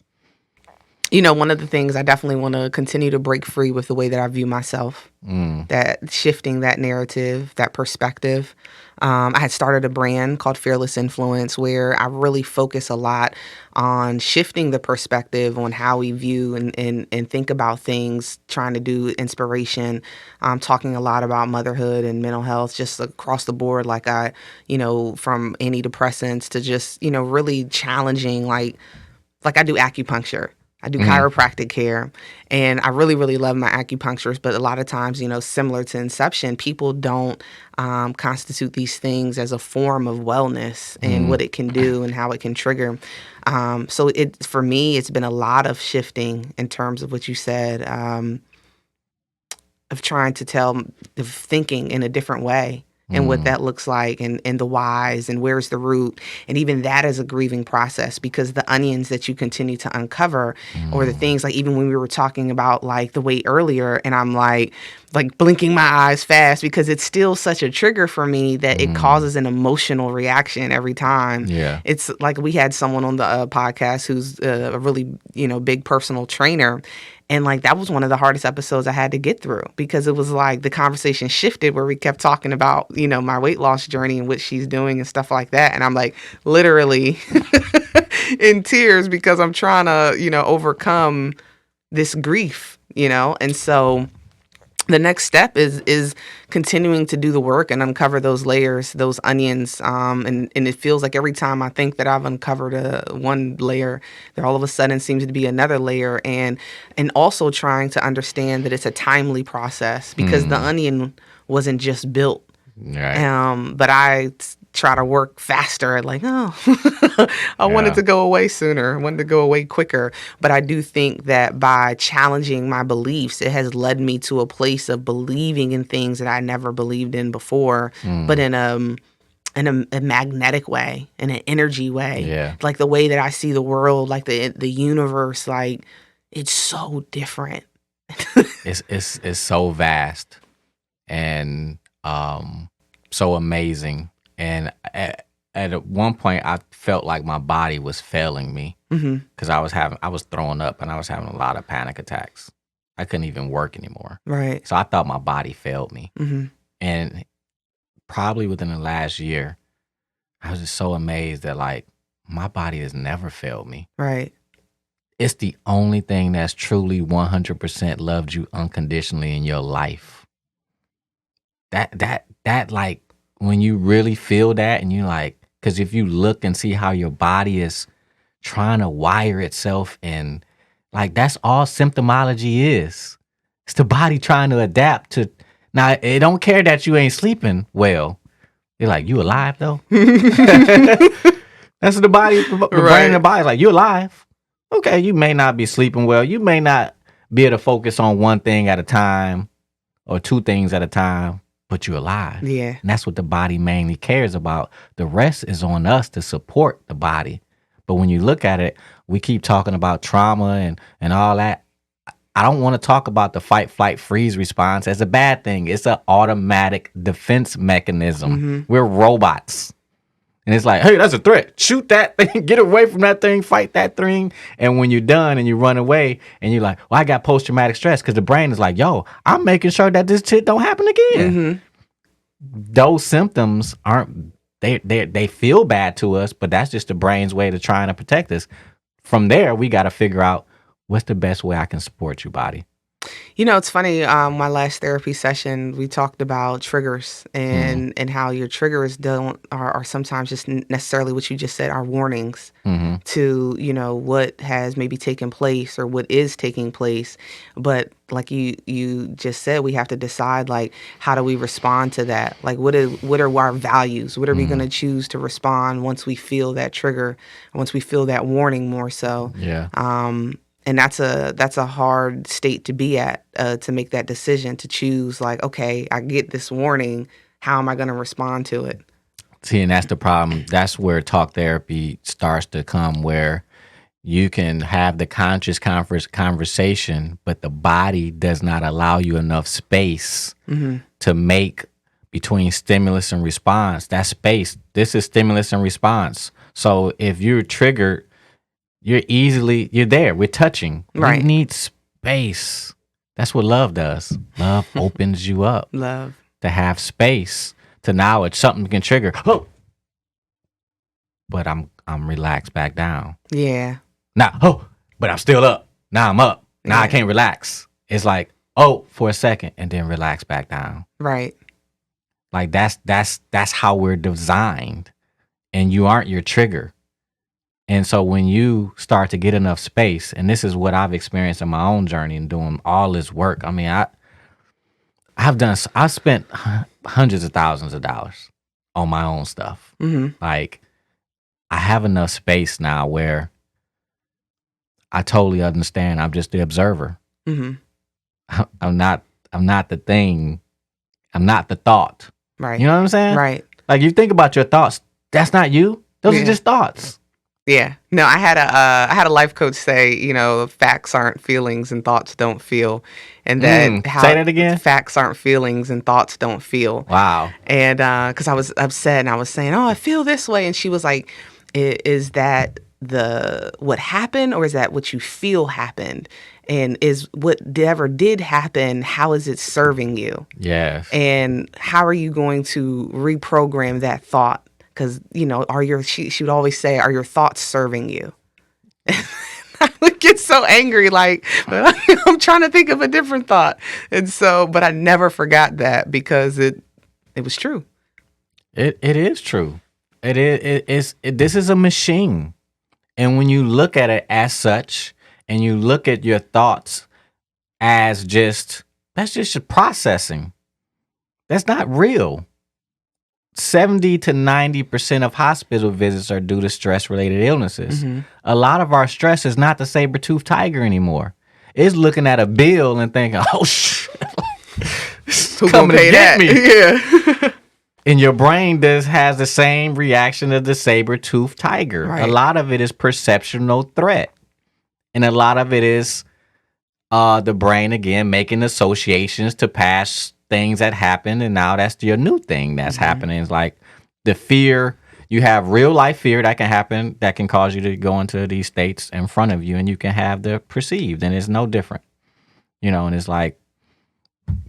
You know, one of the things I definitely want to continue to break free with the way that I view myself, that shifting that narrative, that perspective. I had started a brand called Fearless Influence where I really focus a lot on shifting the perspective on how we view and think about things, trying to do inspiration, talking a lot about motherhood and mental health just across the board, like from antidepressants to just, really challenging, like I do acupuncture. I do chiropractic care, and I really, really love my acupuncturists. But a lot of times, similar to Inception, people don't constitute these things as a form of wellness and what it can do and how it can trigger. So for me, it's been a lot of shifting in terms of what you said, of trying to tell the thinking in a different way. And what that looks like and the whys and where's the root. And even that is a grieving process because the onions that you continue to uncover or the things like even when we were talking about like the weight earlier and I'm like blinking my eyes fast because it's still such a trigger for me that it causes an emotional reaction every time. Yeah. It's like we had someone on the podcast who's a really, big personal trainer. And like that was one of the hardest episodes I had to get through because it was like the conversation shifted where we kept talking about, my weight loss journey and what she's doing and stuff like that. And I'm like literally in tears because I'm trying to, overcome this grief, And so the next step is continuing to do the work and uncover those layers, those onions. And it feels like every time I think that I've uncovered one layer, there all of a sudden seems to be another layer. And also trying to understand that it's a timely process because the onion wasn't just built. Right. But I try to work faster. Like, I wanted to go away sooner. I wanted to go away quicker. But I do think that by challenging my beliefs, it has led me to a place of believing in things that I never believed in before, but in a magnetic way, in an energy way, like the way that I see the world, like the universe, like it's so different. It's so vast and so amazing. And at one point, I felt like my body was failing me because I was throwing up and I was having a lot of panic attacks. I couldn't even work anymore. Right. So I thought my body failed me. And probably within the last year, I was just so amazed that like my body has never failed me. Right. It's the only thing that's truly 100% loved you unconditionally in your life. That like, when you really feel that and you like, because if you look and see how your body is trying to wire itself and like that's all symptomology is. It's the body trying to adapt to. Now, it don't care that you ain't sleeping well. They're like, you alive though? That's what the body, the brain and the body's like, you alive. Okay, you may not be sleeping well. You may not be able to focus on one thing at a time or two things at a time, but you're alive. Yeah. And that's what the body mainly cares about. The rest is on us to support the body. But when you look at it, we keep talking about trauma and all that. I don't want to talk about the fight, flight, freeze response as a bad thing. It's an automatic defense mechanism. We're robots. And it's like, hey, that's a threat. Shoot that thing. Get away from that thing. Fight that thing. And when you're done and you run away and you're like, well, I got post-traumatic stress, because the brain is like, yo, I'm making sure that this shit don't happen again. Those symptoms aren't, they feel bad to us, but that's just the brain's way to trying to protect us. From there, we got to figure out, what's the best way I can support your body? You know, it's funny. My last therapy session, we talked about triggers and how your triggers are sometimes just necessarily what you just said are warnings to, you know, what has maybe taken place or what is taking place. But like you just said, we have to decide, like, how do we respond to that? Like, what are our values? What are we going to choose to respond once we feel that trigger, once we feel that warning more so? Yeah. And that's a hard state to be at, to make that decision, to choose, like, okay, I get this warning. How am I going to respond to it? See, and that's the problem. That's where talk therapy starts to come, where you can have the conscious conversation, but the body does not allow you enough space to make between stimulus and response. That space, this is stimulus and response. So if you're triggered, you're there. We're touching. Right. We need space. That's what love does. Love opens you up. Love. To have space to knowledge something can trigger. Oh, but I'm relaxed back down. Yeah. Now, but I'm still up. Now I'm up. Now I can't relax. It's like, for a second, and then relax back down. Right. Like that's how we're designed, and you aren't your trigger. And so when you start to get enough space, and this is what I've experienced in my own journey and doing all this work. I mean, I've spent hundreds of thousands of dollars on my own stuff. Like, I have enough space now where I totally understand. I'm just the observer. I'm not the thing. I'm not the thought. Right. You know what I'm saying? Right. Like, you think about your thoughts. That's not you. Those are just thoughts. Yeah. No, I had a life coach say, you know, facts aren't feelings and thoughts don't feel. And then say that again. Facts aren't feelings and thoughts don't feel. Wow. And because I was upset and I was saying, I feel this way. And she was like, is that what happened, or is that what you feel happened? And is whatever did happen, how is it serving you? Yes. And how are you going to reprogram that thought? Because, you know, she would always say, are your thoughts serving you? I would get so angry, like, I'm trying to think of a different thought. And so, but I never forgot that, because it was true. It is true. This is a machine. And when you look at it as such, and you look at your thoughts as that's just your processing. That's not real. 70 to 90% of hospital visits are due to stress-related illnesses. A lot of our stress is not the saber-toothed tiger anymore. It's looking at a bill and thinking, oh, shit. Who gonna pay that? Me. Yeah. And your brain has the same reaction as the saber-toothed tiger. Right. A lot of it is perceptional threat. And a lot of it is the brain, again, making associations to past things that happened, and now that's your new thing that's happening. It's like the fear. You have real life fear that can happen, that can cause you to go into these states in front of you, and you can have the perceived, and it's no different. You know, and it's like,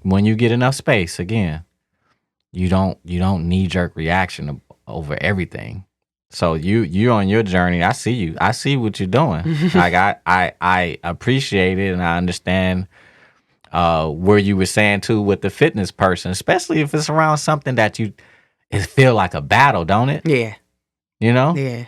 when you get enough space, again, you don't knee-jerk reaction over everything. So you on your journey. I see you. I see what you're doing. Like, I appreciate it, and I understand where you were saying too with the fitness person, especially if it's around something that it feel like a battle, don't it? Yeah. You know? Yeah.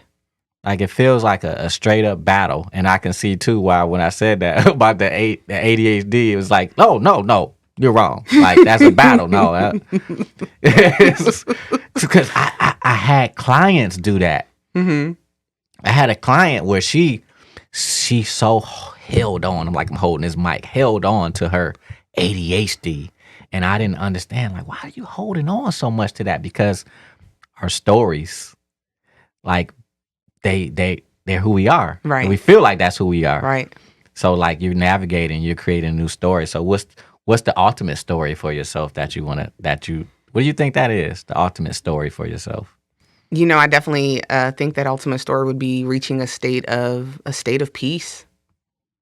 Like, it feels like a straight up battle. And I can see too why when I said that about the ADHD, it was like, no, you're wrong. Like, that's a battle. No, because I had clients do that. I had a client where she she so held on. I'm like, I'm holding this mic, held on to her ADHD. And I didn't understand, like, why are you holding on so much to that? Because our stories, like, they're who we are. Right. And we feel like that's who we are. Right. So like you're navigating, you're creating a new story. So what's the ultimate story for yourself that you what do you think that is? The ultimate story for yourself? You know, I definitely think that ultimate story would be reaching a state of peace.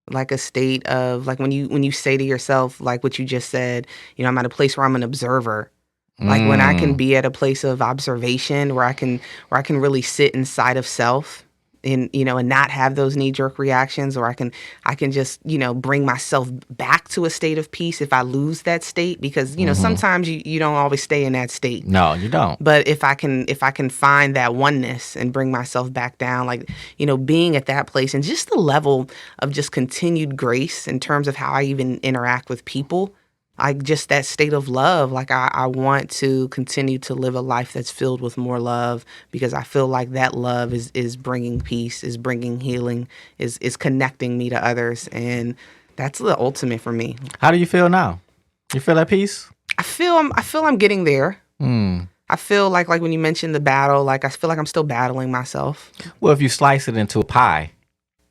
Like a state of, like, when you say to yourself, like what you just said, you know, I'm at a place where I'm an observer. Like when I can be at a place of observation where I can really sit inside of self and, you know, and not have those knee-jerk reactions, or I can just, you know, bring myself back to a state of peace if I lose that state, because, you know, sometimes you don't always stay in that state. No, you don't. But if I can find that oneness and bring myself back down, like, you know, being at that place, and just the level of just continued grace in terms of how I even interact with people, like just that state of love. Like I want to continue to live a life that's filled with more love, because I feel like that love is bringing peace, is bringing healing, is connecting me to others. And that's the ultimate for me. How do you feel now? You feel at peace? I feel I'm getting there. I feel like when you mentioned the battle, like I feel like I'm still battling myself. Well, if you slice it into a pie,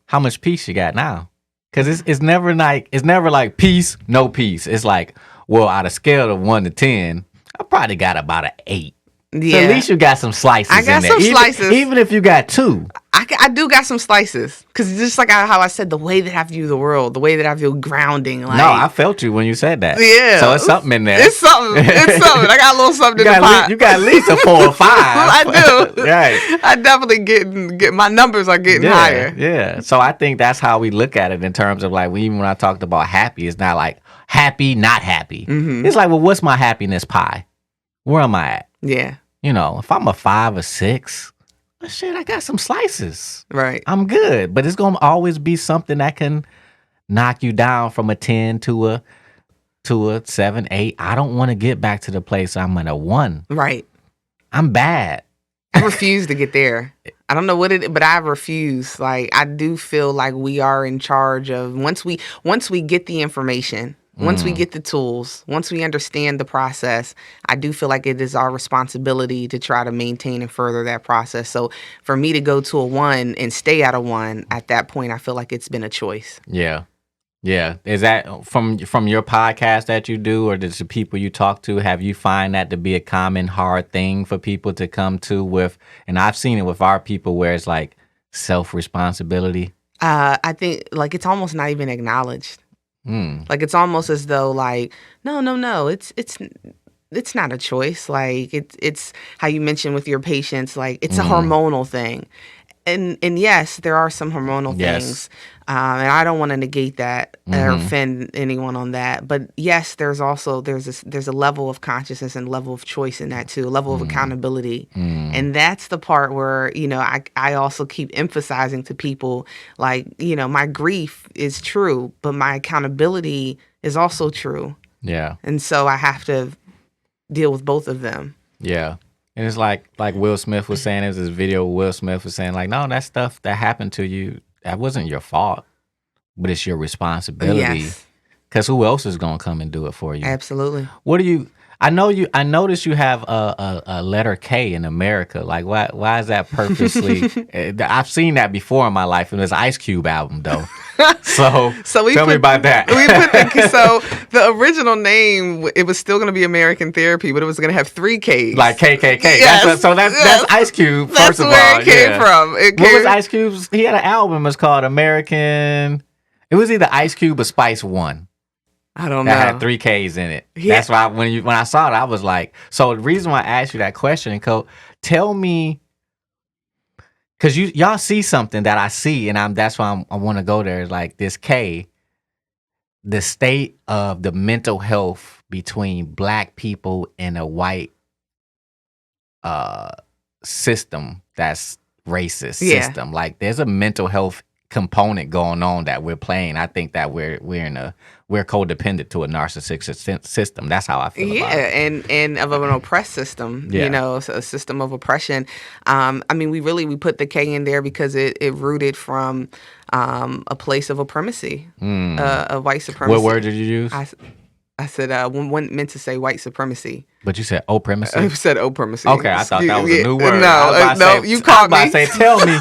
how much peace you got now? Because it's never like peace, no peace. It's like, well, out of scale of 1 to 10, I probably got about an 8. Yeah. So at least you got some slices. I got in there. some slices. Even if you got 2. I do got some slices, because just like how I said, the way that I view the world, the way that I feel grounding. Like, No, I felt you when you said that. Yeah. So it's something in there. It's something. I got a little something in the pot. You got at least a 4 or 5. I do. Right. I definitely get my numbers are getting higher. Yeah. So I think that's how we look at it in terms of like, even when I talked about happy, it's not like happy, not happy. It's like, well, what's my happiness pie? Where am I at? Yeah. You know, if I'm a 5 or 6, well, shit, I got some slices. Right. I'm good. But it's going to always be something that can knock you down from a 10 to a 7, 8. I don't want to get back to the place I'm at a 1. Right. I'm bad. I refuse to get there. I don't know what but I refuse. Like, I do feel like we are in charge of, once we get the information, once we get the tools, once we understand the process, I do feel like it is our responsibility to try to maintain and further that process. So for me to go to a 1 and stay at a 1, at that point, I feel like it's been a choice. Yeah. Yeah. Is that from your podcast that you do, or the people you talk to, have you find that to be a common hard thing for people to come to with? And I've seen it with our people where it's like self-responsibility. I think like it's almost not even acknowledged. Like it's almost as though like, no, it's not a choice. Like it's how you mentioned with your patients, like it's a hormonal thing. And yes, there are some hormonal things, and I don't want to negate that or offend anyone on that. But yes, there's a level of consciousness and level of choice in that too, a level of accountability, and that's the part where I also keep emphasizing to people, like, my grief is true, but my accountability is also true. Yeah, and so I have to deal with both of them. Yeah. And it's like Will Smith was saying, there's this video Will Smith was saying, like, no, that stuff that happened to you, that wasn't your fault, but it's your responsibility. Yes. Because who else is going to come and do it for you? Absolutely. I noticed you have a letter K in America. Like, why is that purposely? I've seen that before in my life, and there's an Ice Cube album, though. So tell me about that. So the original name, it was still going to be Amerikan Therapy, but it was going to have 3 Ks. Like KKK. Yes. That's Ice Cube, first of all. That's where it came from. What was Ice Cube's? He had an album. It's called American. It was either Ice Cube or Spice One. I don't know. That had 3 Ks in it. Yeah. That's why when I saw it, I was like, so the reason why I asked you that question, Cole, tell me, because y'all see something that I see, and that's why I want to go there. Is like this K, the state of the mental health between Black people and a white system that's racist system. Like there's a mental health component going on that we're playing. I think that we're codependent to a narcissistic system. That's how I feel about it. and of an oppressed system, so a system of oppression. I mean, we put the K in there because it rooted from a place of supremacy, of white supremacy. What word did you use? I said one meant to say white supremacy. But you said opremacy? I said opremacy. Okay, I thought that was a new word. No, you caught me. I was about to say,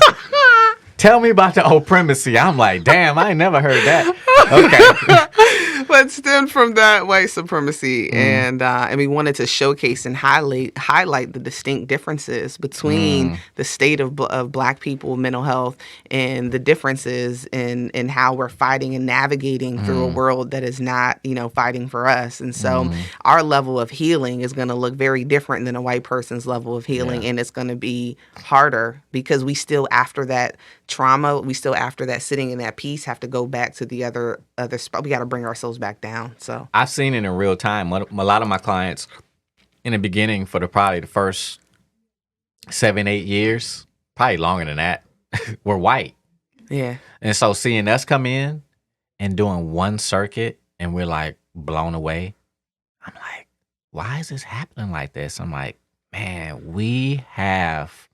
tell me about the opremacy. I'm like, damn, I ain't never heard that. Okay. But it stemmed from that white supremacy, and we wanted to showcase and highlight the distinct differences between the state of Black people mental health and the differences in how we're fighting and navigating through a world that is not, fighting for us. And so our level of healing is going to look very different than a white person's level of healing, and it's going to be harder because we still, after that trauma, we still, after that sitting in that peace, have to go back to the other spot. We got to bring ourselves back down. So I've seen it in real time. A lot of my clients in the beginning, for probably the first 7-8 years, probably longer than that, were white. Yeah. And so seeing us come in and doing one circuit and we're like blown away, I'm like, why is this happening like this? I'm like, man, we have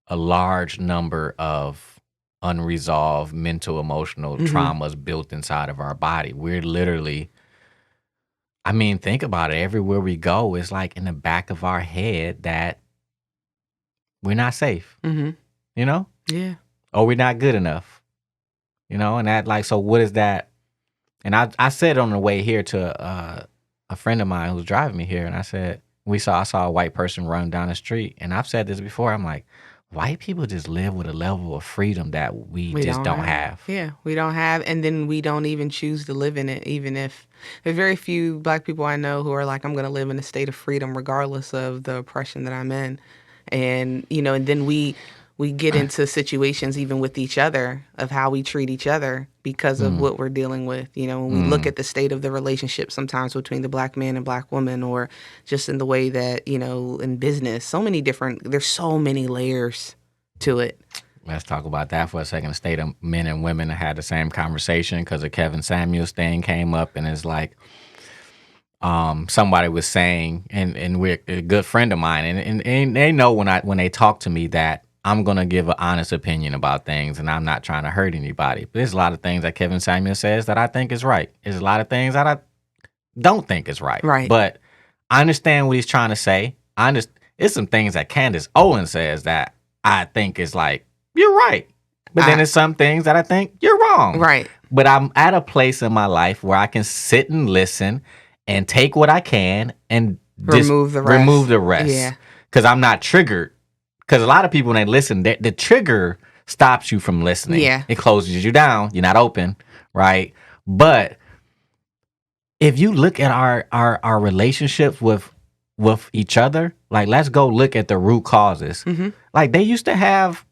a large number of unresolved mental, emotional traumas built inside of our body. We're literally, I mean, think about it. Everywhere we go, it's like in the back of our head that we're not safe, you know? Yeah. Or we're not good enough, and that, like, so what is that? And I said on the way here to a friend of mine who was driving me here, and I said, I saw a white person run down the street, and I've said this before, I'm like, white people just live with a level of freedom that we just don't have. Yeah, we don't have, and then we don't even choose to live in it, even if there's very few Black people I know who are like, I'm going to live in a state of freedom regardless of the oppression that I'm in. And, and then we get into situations even with each other of how we treat each other because of what we're dealing with. When we look at the state of the relationship sometimes between the Black man and Black woman, or just in the way that, in business, there's so many layers to it. Let's talk about that for a second. The state of men and women had the same conversation because the Kevin Samuels thing came up, and it's like, somebody was saying, and we're a good friend of mine, and they know when they talk to me that I'm going to give an honest opinion about things, and I'm not trying to hurt anybody. But there's a lot of things that Kevin Samuel says that I think is right. There's a lot of things that I don't think is right. Right. But I understand what he's trying to say. It's some things that Candace Owens says that I think is like, you're right. But then there's some things that I think you're wrong. Right. But I'm at a place in my life where I can sit and listen and take what I can and remove the rest. Yeah. Because I'm not triggered. Because a lot of people, when they listen, the trigger stops you from listening. Yeah. It closes you down. You're not open, right? But if you look at our relationships with each other, like, let's go look at the root causes. Like, they used to have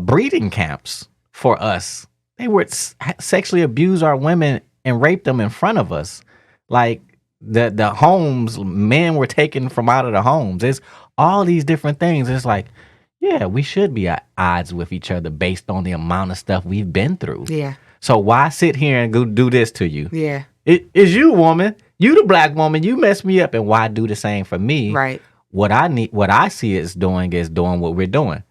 breeding camps for us. They would sexually abuse our women and rape them in front of us. Like, the homes, men were taken from out of the homes. There's all these different things. It's like, yeah, we should be at odds with each other based on the amount of stuff we've been through. Yeah. So why sit here and go do this to you? Yeah. It is you, woman. You the Black woman. You messed me up, and why do the same for me? Right. What I see is doing what we're doing.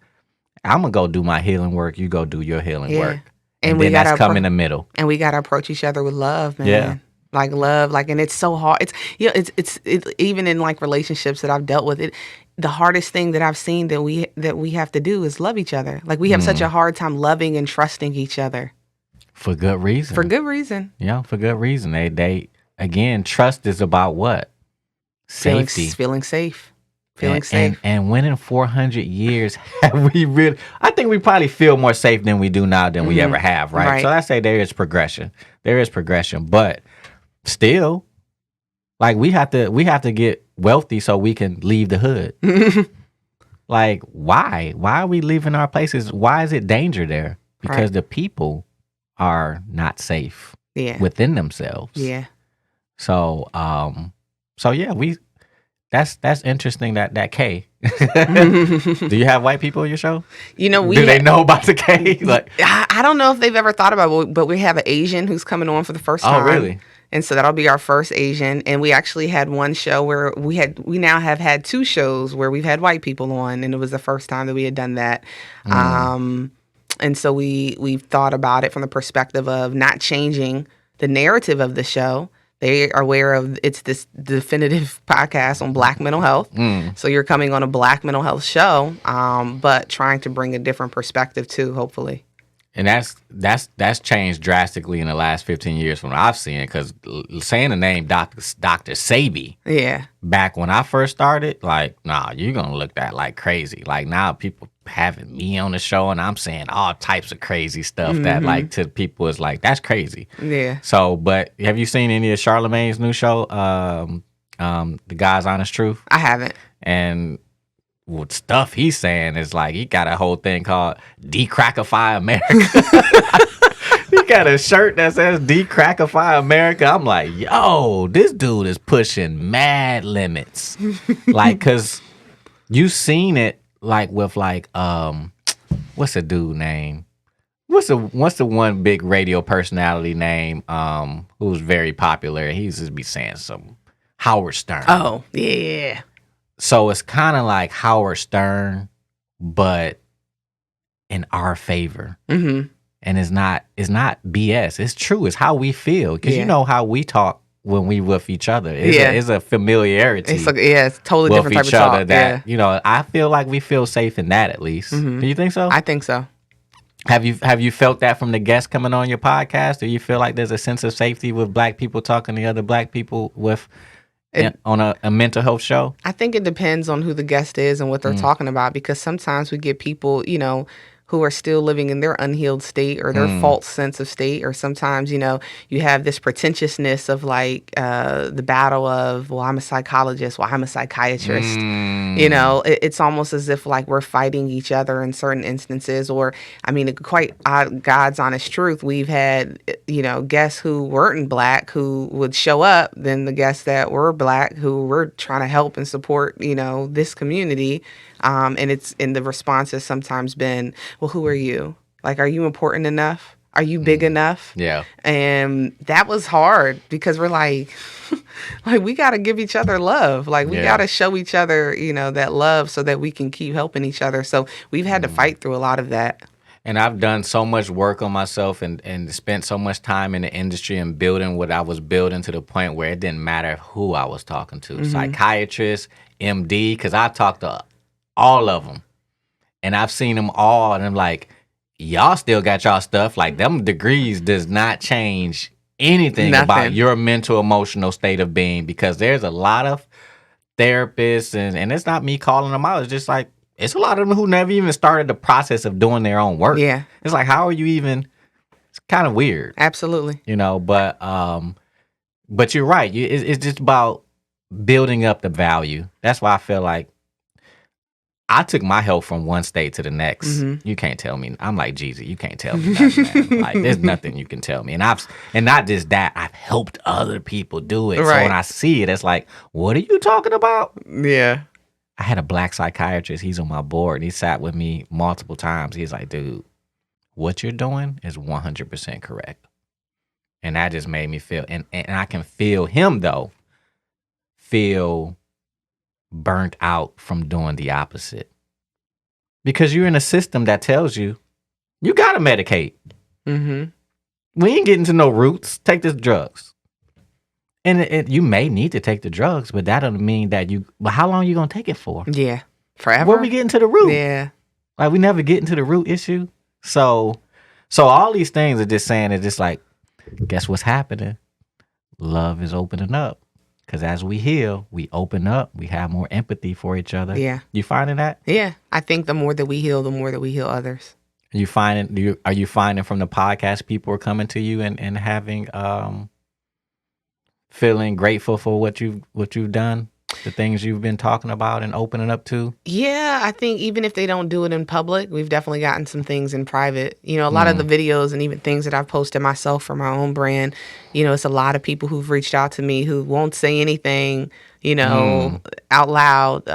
I'm gonna go do my healing work. You go do your healing work. And then that's come in the middle. And we gotta approach each other with love, man. Yeah. Like love, and it's so hard. It's even in like relationships that I've dealt with it. The hardest thing that I've seen that we have to do is love each other. Like, we have such a hard time loving and trusting each other. For good reason. For good reason. Yeah, for good reason. They again, trust is about what? Safety. Feeling safe. And when in 400 years have we really? I think we probably feel more safe than we do now than we ever have, right? So I say there is progression. But still, like, we have to get wealthy so we can leave the hood. Like, why are we leaving our places? Why is it danger there? Because the people are not safe within themselves. Yeah. So yeah, That's interesting. That K. Do you have white people on your show? You know, do they know about the K? Like, I don't know if they've ever thought about it, but we have an Asian who's coming on for the first time. Oh, really? And so that'll be our first Asian. And we actually had one show where we now have had 2 shows where we've had white people on, and it was the first time that we had done that. And so we've thought about it from the perspective of not changing the narrative of the show. They are aware of it's this definitive podcast on Black mental health. So you're coming on a Black mental health show, but trying to bring a different perspective too, hopefully. And that's changed drastically in the last 15 years from what I've seen. Because saying the name Dr. Sabi, back when I first started, like, nah, you're gonna look at like crazy. Like now, people having me on the show, and I'm saying all types of crazy stuff that like to people is like that's crazy. Yeah. So, but have you seen any of Charlamagne's new show, The God's Honest Truth? I haven't. And what stuff he's saying is like he got a whole thing called Decrackify America. He got a shirt that says Decrackify America. I'm like, yo, this dude is pushing mad limits. Like, cause you seen it like with like what's the dude name? What's the one big radio personality name who's very popular? He used to be saying some Howard Stern. Oh, yeah. So it's kind of like Howard Stern, but in our favor. And it's not BS. It's true. It's how we feel. Because you know how we talk when we with each other. It's a familiarity. It's totally with different type each of other talk. that, you know, I feel like we feel safe in that at least. Do you think so? I think so. Have you felt that from the guests coming on your podcast? Do you feel like there's a sense of safety with Black people talking to other Black people on a mental health show? I think it depends on who the guest is and what they're talking about, because sometimes we get people, you know, who are still living in their unhealed state or their false sense of state. Or sometimes, you know, you have this pretentiousness of like the battle of, well, I'm a psychologist, well, I'm a psychiatrist. You know, it's almost as if like we're fighting each other in certain instances. Or, I mean, God's honest truth, we've had, you know, guests who weren't Black who would show up, then the guests that were Black who were trying to help and support, you know, this community. And the response has sometimes been, well, who are you? Like, are you important enough? Are you big enough? Yeah. And that was hard because we're like we got to give each other love. Like, we got to show each other, you know, that love so that we can keep helping each other. So we've had to fight through a lot of that. And I've done so much work on myself and spent so much time in the industry and building what I was building to the point where it didn't matter who I was talking to. Psychiatrist, MD, because I talked to all of them. And I've seen them all, and I'm like, y'all still got y'all stuff. Like, them degrees does not change anything about your mental, emotional state of being, because there's a lot of therapists, and it's not me calling them out. It's just like, it's a lot of them who never even started the process of doing their own work. Yeah. It's like, how are you even, it's kind of weird. Absolutely. You know, but you're right. It's just about building up the value. That's why I feel like I took my health from one state to the next. You can't tell me. I'm like, Jeezy, you can't tell me nothing, man. Like, there's nothing you can tell me. And not just that, I've helped other people do it. Right. So when I see it, it's like, what are you talking about? Yeah. I had a Black psychiatrist. He's on my board. He sat with me multiple times. He's like, dude, what you're doing is 100% correct. And that just made me feel, and I can feel him, though, feel burnt out from doing the opposite, because you're in a system that tells you gotta medicate. We ain't getting to no roots. Take this drugs, and you may need to take the drugs, but that doesn't mean that but how long you gonna take it for? Yeah, forever. Where we getting to the root? Yeah, like we never get into the root issue. So all these things are just saying, it's just like, guess what's happening? Love is opening up. Because as we heal, we open up, we have more empathy for each other. Yeah. You finding that? Yeah. I think the more that we heal, the more that we heal others. Are you finding from the podcast people are coming to you and having feeling grateful for what you've done? The things you've been talking about and opening up to? Yeah, I think even if they don't do it in public, we've definitely gotten some things in private. You know, a lot of the videos and even things that I've posted myself for my own brand, you know, it's a lot of people who've reached out to me who won't say anything, out loud,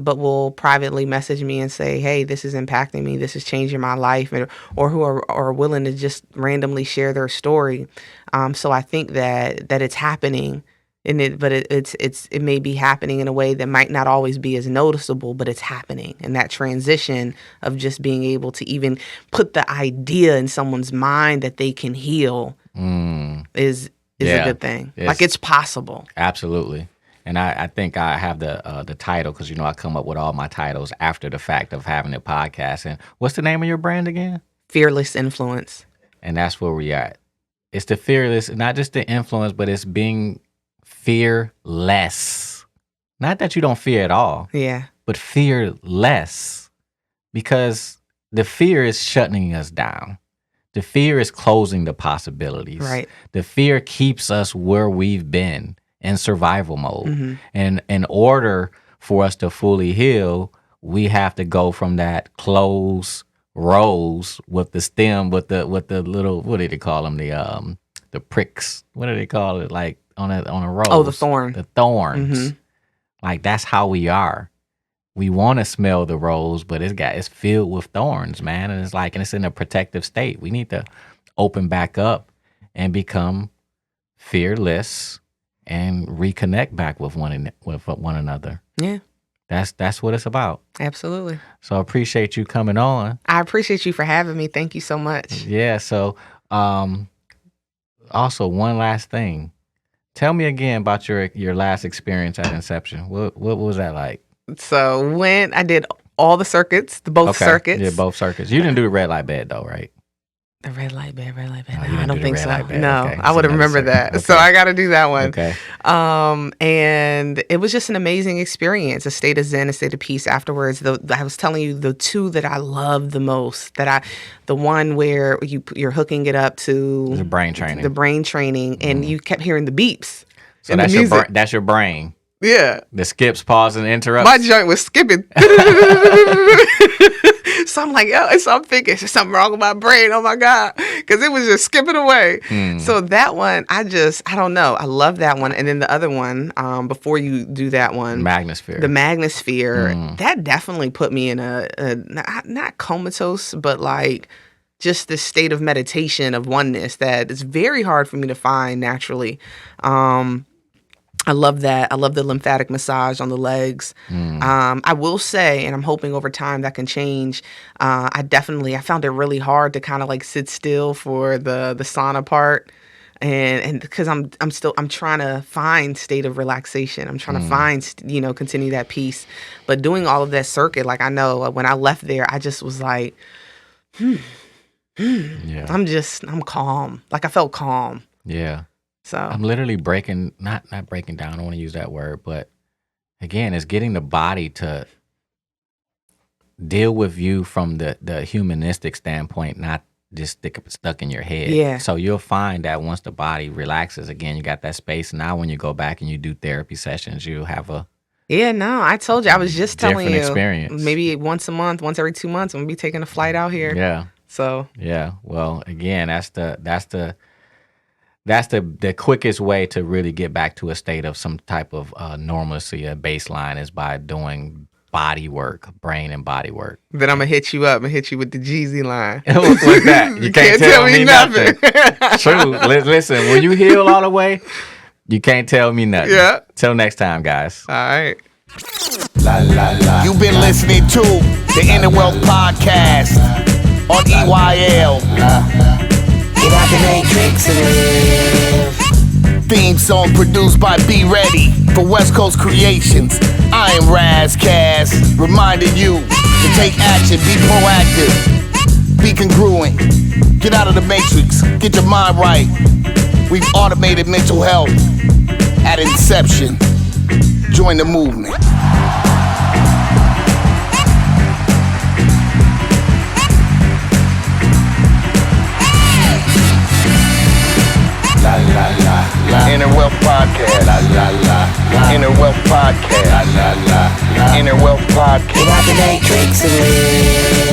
but will privately message me and say, hey, this is impacting me, this is changing my life, or who are willing to just randomly share their story. So I think that it's happening. But it may be happening in a way that might not always be as noticeable, but it's happening. And that transition of just being able to even put the idea in someone's mind that they can heal is a good thing. Like, it's possible. Absolutely. And I think I have the title because, I come up with all my titles after the fact of having a podcast. And what's the name of your brand again? Fearless Influence. And that's where we at. It's the fearless, not just the influence, but it's being fearless. Not that you don't fear at all. Yeah. But fear less. Because the fear is shutting us down. The fear is closing the possibilities. Right. The fear keeps us where we've been in survival mode. And in order for us to fully heal, we have to go from that closed rose with the stem, with the little, what do they call them? The pricks. What do they call it? Like, on a rose. Oh, the thorn. The thorns. Like, that's how we are. We want to smell the rose, but it's filled with thorns, man. And it's in a protective state. We need to open back up and become fearless and reconnect back with one another. Yeah. That's what it's about. Absolutely. So I appreciate you coming on. I appreciate you for having me. Thank you so much. Yeah. So also, one last thing. Tell me again about your last experience at Inception. What was that like? So when I did all the circuits, both circuits. Yeah, both circuits. You didn't do the red light bed though, right? The red light bed. Oh, No, I don't think so. No, okay. I would have remembered that. Okay. So I got to do that one. Okay. And it was just an amazing experience, a state of zen, a state of peace afterwards. I was telling you the two that I loved the most, the one where you're hooking it up to the brain training, and you kept hearing the beeps. So that's your brain. Yeah. The skips, pause, and interrupts. My joint was skipping. So I'm like, I'm thinking, is something wrong with my brain? Oh my God. Because it was just skipping away. So that one, I don't know. I love that one. And then the other one, before you do that one. The Magnosphere. That definitely put me in a not comatose, but like just this state of meditation, of oneness that is very hard for me to find naturally. I love that. I love the lymphatic massage on the legs. I will say, and I'm hoping over time that can change. I found it really hard to kind of like sit still for the sauna part, and because I'm trying to find state of relaxation. I'm trying to find, continue that peace. But doing all of that circuit, like I know when I left there, I just was like, Yeah. I'm calm. Like I felt calm. Yeah. So I'm literally not breaking down. I don't want to use that word, but again, it's getting the body to deal with you from the humanistic standpoint, not just stuck in your head. Yeah. So you'll find that once the body relaxes, again, you got that space. Now when you go back and you do therapy sessions, you'll have a I told you. I was just telling you. Experience. Maybe once a month, once every 2 months, I'm gonna be taking a flight out here. Yeah. So yeah. Well, again, that's the quickest way to really get back to a state of some type of normalcy, a baseline, is by doing body work, brain and body work. Then I'm gonna hit you up and hit you with the Jeezy line. What's that? You can't tell me nothing. True. Listen, when you heal all the way, you can't tell me nothing. Yeah. Till next time, guys. All right. You've been listening to the Inner Wealth Podcast on EYL. Get out the matrix and live. Theme song produced by Be Ready for West Coast Creations. I am Razcast, reminding you to take action, be proactive, be congruent. Get out of the matrix, get your mind right. We've automated mental health at inception. Join the movement. Inner Wealth Podcast. Inner Wealth Podcast. Inner Wealth Podcast. Get out the matrix and live.